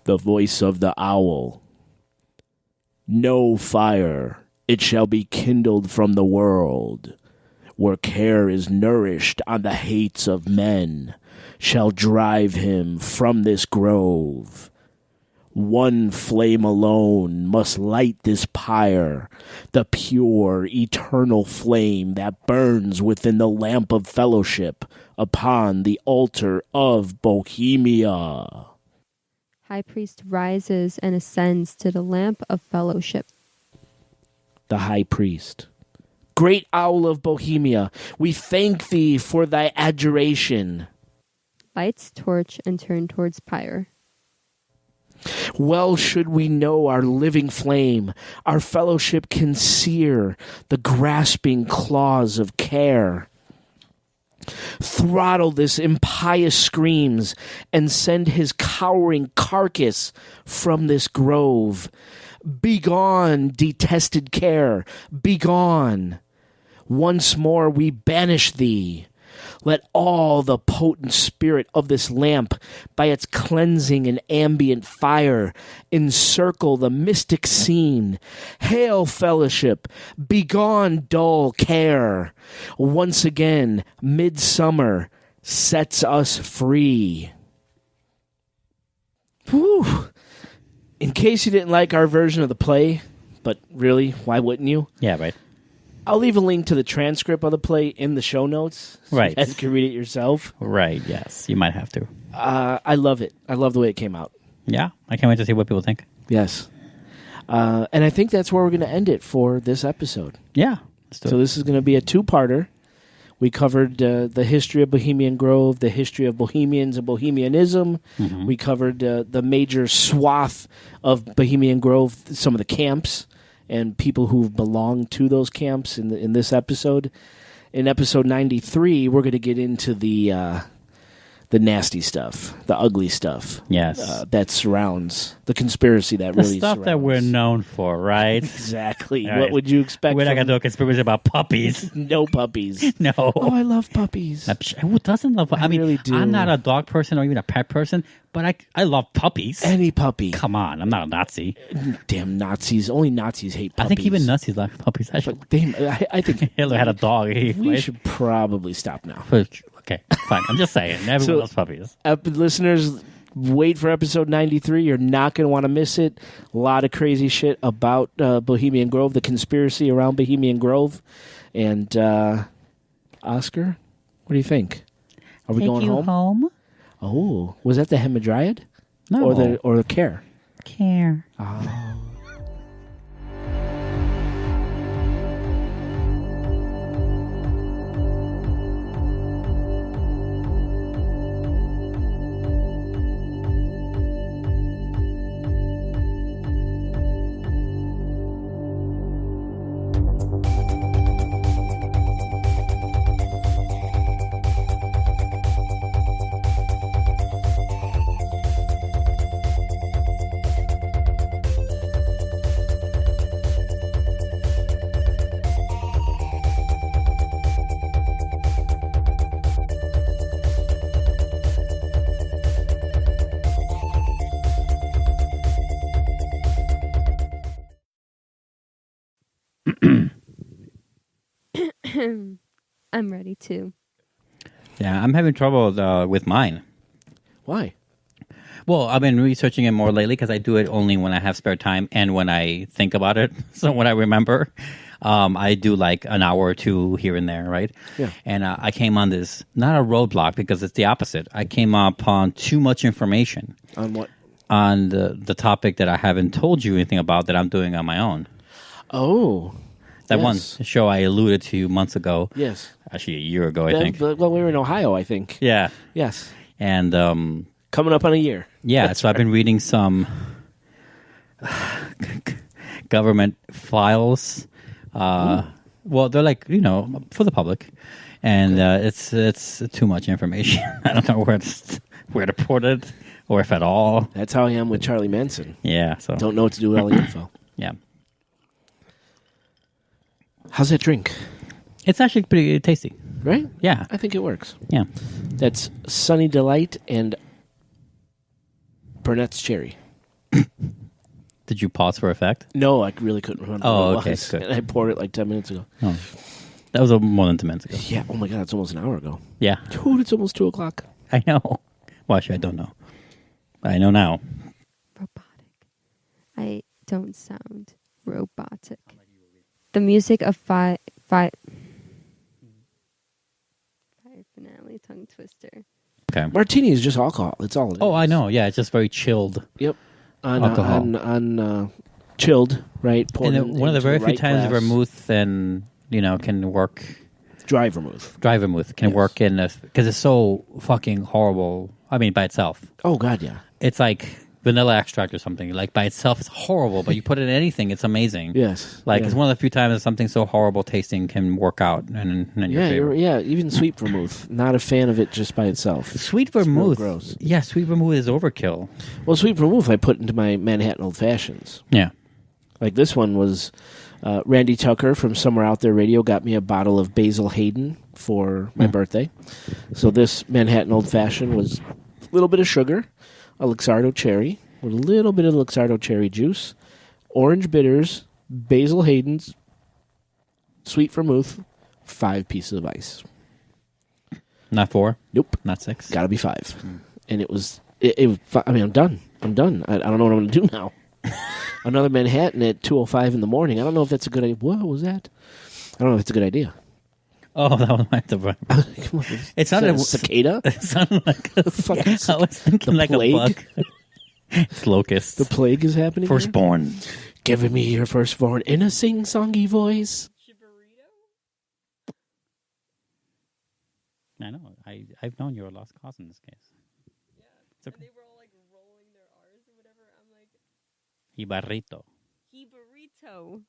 The voice of the owl. No fire, it shall be kindled from the world, where care is nourished on the hates of men, shall drive him from this grove. One flame alone must light this pyre, the pure, eternal flame that burns within the lamp of fellowship upon the altar of Bohemia. High priest rises and ascends to the lamp of fellowship. The high priest. Great owl of Bohemia, we thank thee for thy adjuration. Lights torch and turn towards pyre. Well should we know our living flame, our fellowship can sear the grasping claws of care. Throttle this impious screams and send his cowering carcass from this grove. Begone, detested care, begone. Once more we banish thee. Let all the potent spirit of this lamp, by its cleansing and ambient fire, encircle the mystic scene. Hail, fellowship! Begone, dull care! Once again, midsummer sets us free. Whew! In case you didn't like our version of the play, but really, why wouldn't you? Yeah, right. I'll leave a link to the transcript of the play in the show notes. So right. You guys can read it yourself. Right, yes. You might have to. I love it. I love the way it came out. Yeah, I can't wait to see what people think. Yes. And I think that's where we're going to end it for this episode. Yeah. So this is going to be a two-parter. We covered the history of Bohemian Grove, the history of Bohemians and Bohemianism. Mm-hmm. We covered the major swath of Bohemian Grove, some of the camps, and people who belong to those camps in this episode. In episode 93, we're going to get into the the nasty stuff, the ugly stuff. Yes. That surrounds the conspiracy that The really stuff that we're known for, right? Exactly. Right. What would you expect? We're not from... going to do a conspiracy about puppies. No puppies. No. Oh, I love puppies. Who doesn't love puppies? I mean, really do. I'm not a dog person or even a pet person, but I love puppies. Any puppy. Come on, I'm not a Nazi. Damn Nazis. Only Nazis hate puppies. I think even Nazis like puppies. I think Hitler had a dog. We should probably stop now. Okay, fine. I'm just saying. Everyone loves puppies. Listeners, wait for episode 93. You're not going to want to miss it. A lot of crazy shit about Bohemian Grove, the conspiracy around Bohemian Grove. And Oscar, what do you think? Are we going home? Oh, was that the Hamadryad? No. Or the Care? Care. Oh. I'm ready too. Yeah, I'm having trouble with mine. Why? Well, I've been researching it more lately because I do it only when I have spare time and when I think about it. So when I remember, I do like an hour or two here and there, right? Yeah. And I came on this, not a roadblock because it's the opposite. I came upon too much information. On what? On the topic that I haven't told you anything about that I'm doing on my own. Oh. That yes. one show I alluded to months ago. Yes. Actually, a year ago, I think. Well, we were in Ohio, I think. Yeah. Yes. And coming up on a year. yeah, so I've been reading some government files. Well, they're like, for the public. And it's too much information. I don't know where to put it or if at all. That's how I am with Charlie Manson. Yeah, so Don't know what to do with all the info. yeah. How's that drink? It's actually pretty tasty. Right? Yeah. I think it works. Yeah. That's Sunny Delight and Burnett's Cherry. Did you pause for effect? No, I really couldn't remember Oh, what it okay, was. good. And I poured it like 10 minutes ago. Oh. That was more than 2 minutes ago. Yeah. Oh, my God. It's almost an hour ago. Yeah. Dude, it's almost 2 o'clock. I know. Well, actually, I don't know. I know now. Robotic. I don't sound robotic. The music of Fire Finale tongue twister. Okay. Martini is just alcohol. That's all it is. Oh, I know. Yeah, it's just very chilled. Yep. Alcohol. On chilled, right? Poured And one of the very few right times glass. vermouth and can work. Dry vermouth. Dry vermouth can Yes. work in because it's so fucking horrible. I mean, by itself, Oh, God, yeah. it's like vanilla extract or something. Like by itself, it's horrible. But you put it in anything, it's amazing. Yes. Like yeah. it's one of the few times that something so horrible tasting can work out and your Yeah, favor. even sweet vermouth. Not a fan of it just by itself. Sweet It's real vermouth. gross. Yeah, sweet vermouth is overkill. Well, sweet vermouth I put into my Manhattan Old Fashions. Yeah. Like this one was Randy Tucker from Somewhere Out There Radio got me a bottle of Basil Hayden for my birthday. So this Manhattan Old Fashioned was a little bit of sugar, a Luxardo cherry, with a little bit of Luxardo cherry juice, orange bitters, Basil Hayden's, sweet vermouth, 5 pieces of ice. Not 4? Nope. Not 6? Got to be 5. And it was, I mean, I'm done. I don't know what I'm going to do now. Another Manhattan at 2:05 in the morning. I don't know if that's a good idea. What was that? I don't know if it's a good idea. Oh, that was my device. Come on. It sounded a cicada. It sounded like a Fucking I was thinking the like plague? a bug. It's locusts. The plague is happening. here? Firstborn. Give me your firstborn in a sing-songy voice. I know. I've known you're a lost cause in this case. Yeah. It's okay. And they were all like rolling their R's or whatever. I'm like, Ibarrito. Hibarito.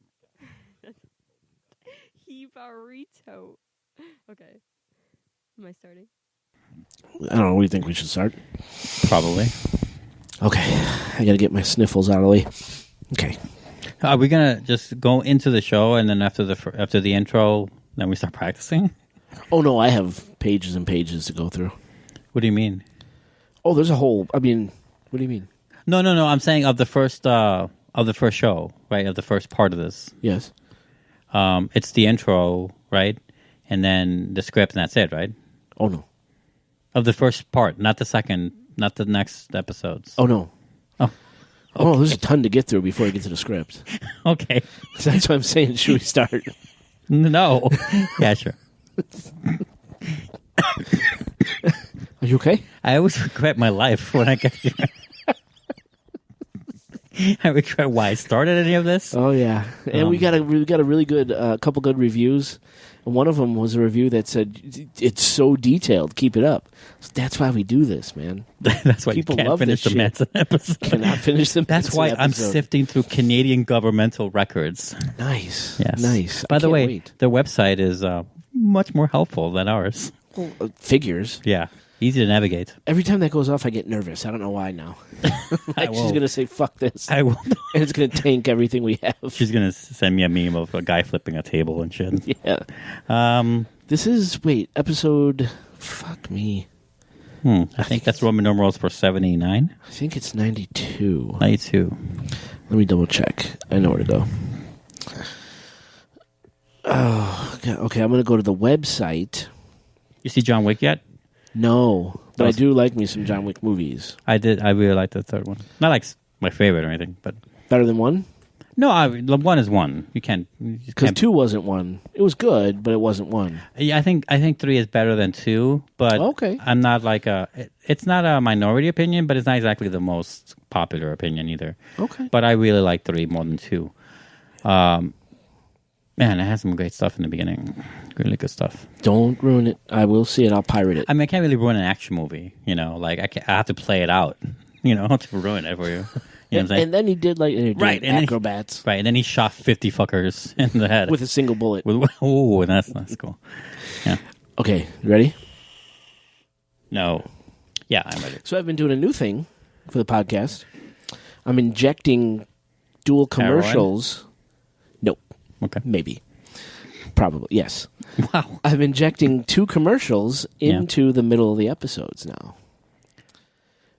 Hibarito. Okay. Am I starting? I don't know. What do you think we should start? Probably. Okay. I got to get my sniffles out of the way. Okay. Are we gonna just go into the show and then after the intro, then we start practicing? Oh no, I have pages and pages to go through. What do you mean? Oh, there's a whole. I mean, what do you mean? No. I'm saying of the first show, right? Of the first part of this. Yes. It's the intro, right? And then the script, and that's it, right? Oh no. Of the first part, not the second, not the next episodes. Oh no. Oh. Oh, there's a ton to get through before I get to the script. Okay. So that's what I'm saying. Should we start? No. Yeah, sure. Are you okay? I always regret my life when I get here. I regret why I started any of this. Oh yeah, and we got a really good couple good reviews. And one of them was a review that said it's so detailed. Keep it up. So that's why we do this, man. That's why People you can't love finish this the shit. Manson episode. Cannot finish them. That's why I'm sifting through Canadian governmental records. Nice. Yes. Nice. By I the can't way, wait. their website is much more helpful than ours. Figures. Yeah. Easy to navigate. Every time that goes off, I get nervous. I don't know why now. Like she's going to say, fuck this. I will. And it's going to tank everything we have. She's going to send me a meme of a guy flipping a table and shit. Yeah. This is, episode, fuck me. I think that's Roman numerals for 79. I think it's 92. 92. Let me double check. I know where to go. Oh, okay. I'm going to go to the website. You see John Wick yet? No, but I do like me some John Wick movies. I did. I really liked the third one. Not like my favorite or anything, but Better than one? no. The one is one. You can't. Because two wasn't one. It was good, but it wasn't one. Yeah, I think 3 is better than 2, but Okay. I'm not like it's not a minority opinion, but it's not exactly the most popular opinion either. Okay. But I really like 3 more than 2. Man, it has some great stuff in the beginning. Really good stuff. Don't ruin it. I will see it. I'll pirate it. I mean, I can't really ruin an action movie, Like, I have to play it out, to ruin it for you. You know what I'm saying? And then he did Right, and then acrobats. Right, and then he shot 50 fuckers in the head. With a single bullet. Oh, that's cool. Yeah. Okay, ready? No. Yeah, I'm ready. So I've been doing a new thing for the podcast. I'm injecting dual commercials. Nope. Okay. Maybe. Probably, yes. Wow. I'm injecting 2 commercials into the middle of the episodes now.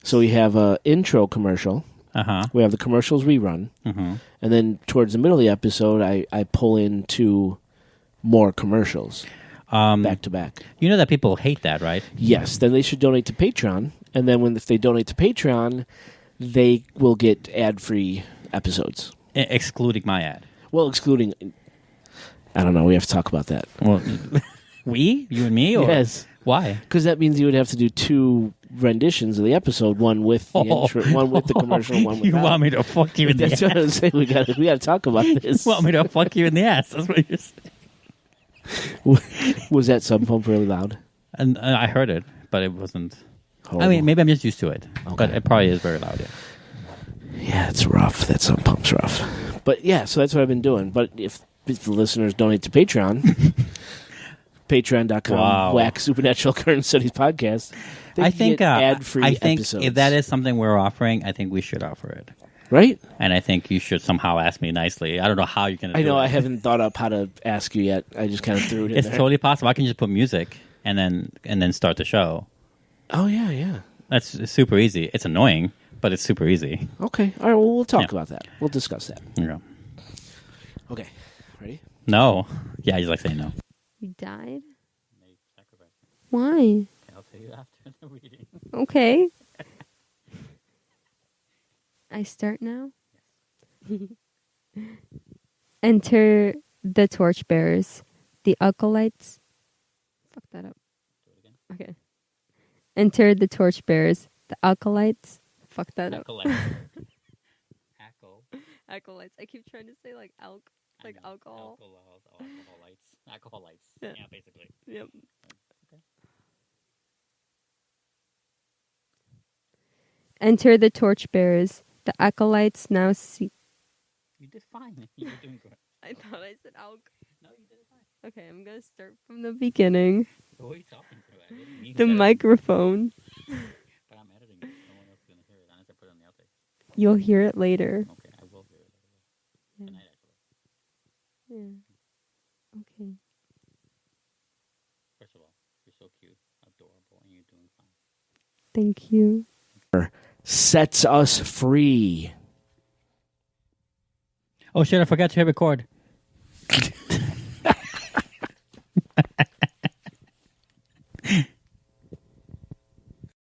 So we have an intro commercial. Uh-huh. We have the commercials we run. Mm-hmm. And then towards the middle of the episode, I pull in 2 more commercials back to back. You know that people hate that, right? Yes. Then they should donate to Patreon. And then if they donate to Patreon, they will get ad-free episodes. Excluding my ad. Well, excluding... I don't know. We have to talk about that. Well, we? You and me? Or? Yes. Why? Because that means you would have to do 2 renditions of the episode, one with the intro, one with the commercial, one without. You want me to fuck you in the ass? That's what I'm saying. We got to talk about this. You want me to fuck you in the ass? That's what you're saying. Was that sub pump really loud? And I heard it, but it wasn't. Horrible. I mean, maybe I'm just used to it. Okay. But it probably is very loud, Yeah, it's rough. That sub pump's rough. But yeah, so that's what I've been doing. But if the listeners donate to Patreon, patreon.com, whack Supernatural Occurrence Studies podcast, I think ad-free episodes. If that is something we're offering, I think we should offer it. Right? And I think you should somehow ask me nicely. I don't know how you're going to do it. I know. I haven't thought up how to ask you yet. I just kind of threw it in It's there. totally possible. I can just put music and then start the show. Oh, yeah. That's super easy. It's annoying, but it's super easy. Okay. All right. Well, we'll talk about that. We'll discuss that. Yeah. Okay. Ready? No. Yeah, I just like saying no. You died? Why? I'll tell you after the reading. Okay. I start now? Enter the torchbearers, the acolytes. Fuck that up. Do it again. Okay. Enter the torchbearers, the acolytes. Fuck that up. Acolytes. I keep trying to say like alcohol. Alcoholites. Yeah. Yeah, basically. Yep. Okay. Enter the torchbearers, the acolytes now see. You did fine. You were doing good. I thought I said alcohol. No, you did it fine. Okay, I'm gonna start from the beginning. Who are you talking to, The microphone. But I'm editing it. No one else is going to hear it unless I put it on the outtakes. You'll hear it later. Okay, I will hear it Yeah. tonight, actually. Yeah. Okay. First of all, you're so cute, adorable, and you're doing fine. Thank you. Sets us free. Oh shit! I forgot to hit record.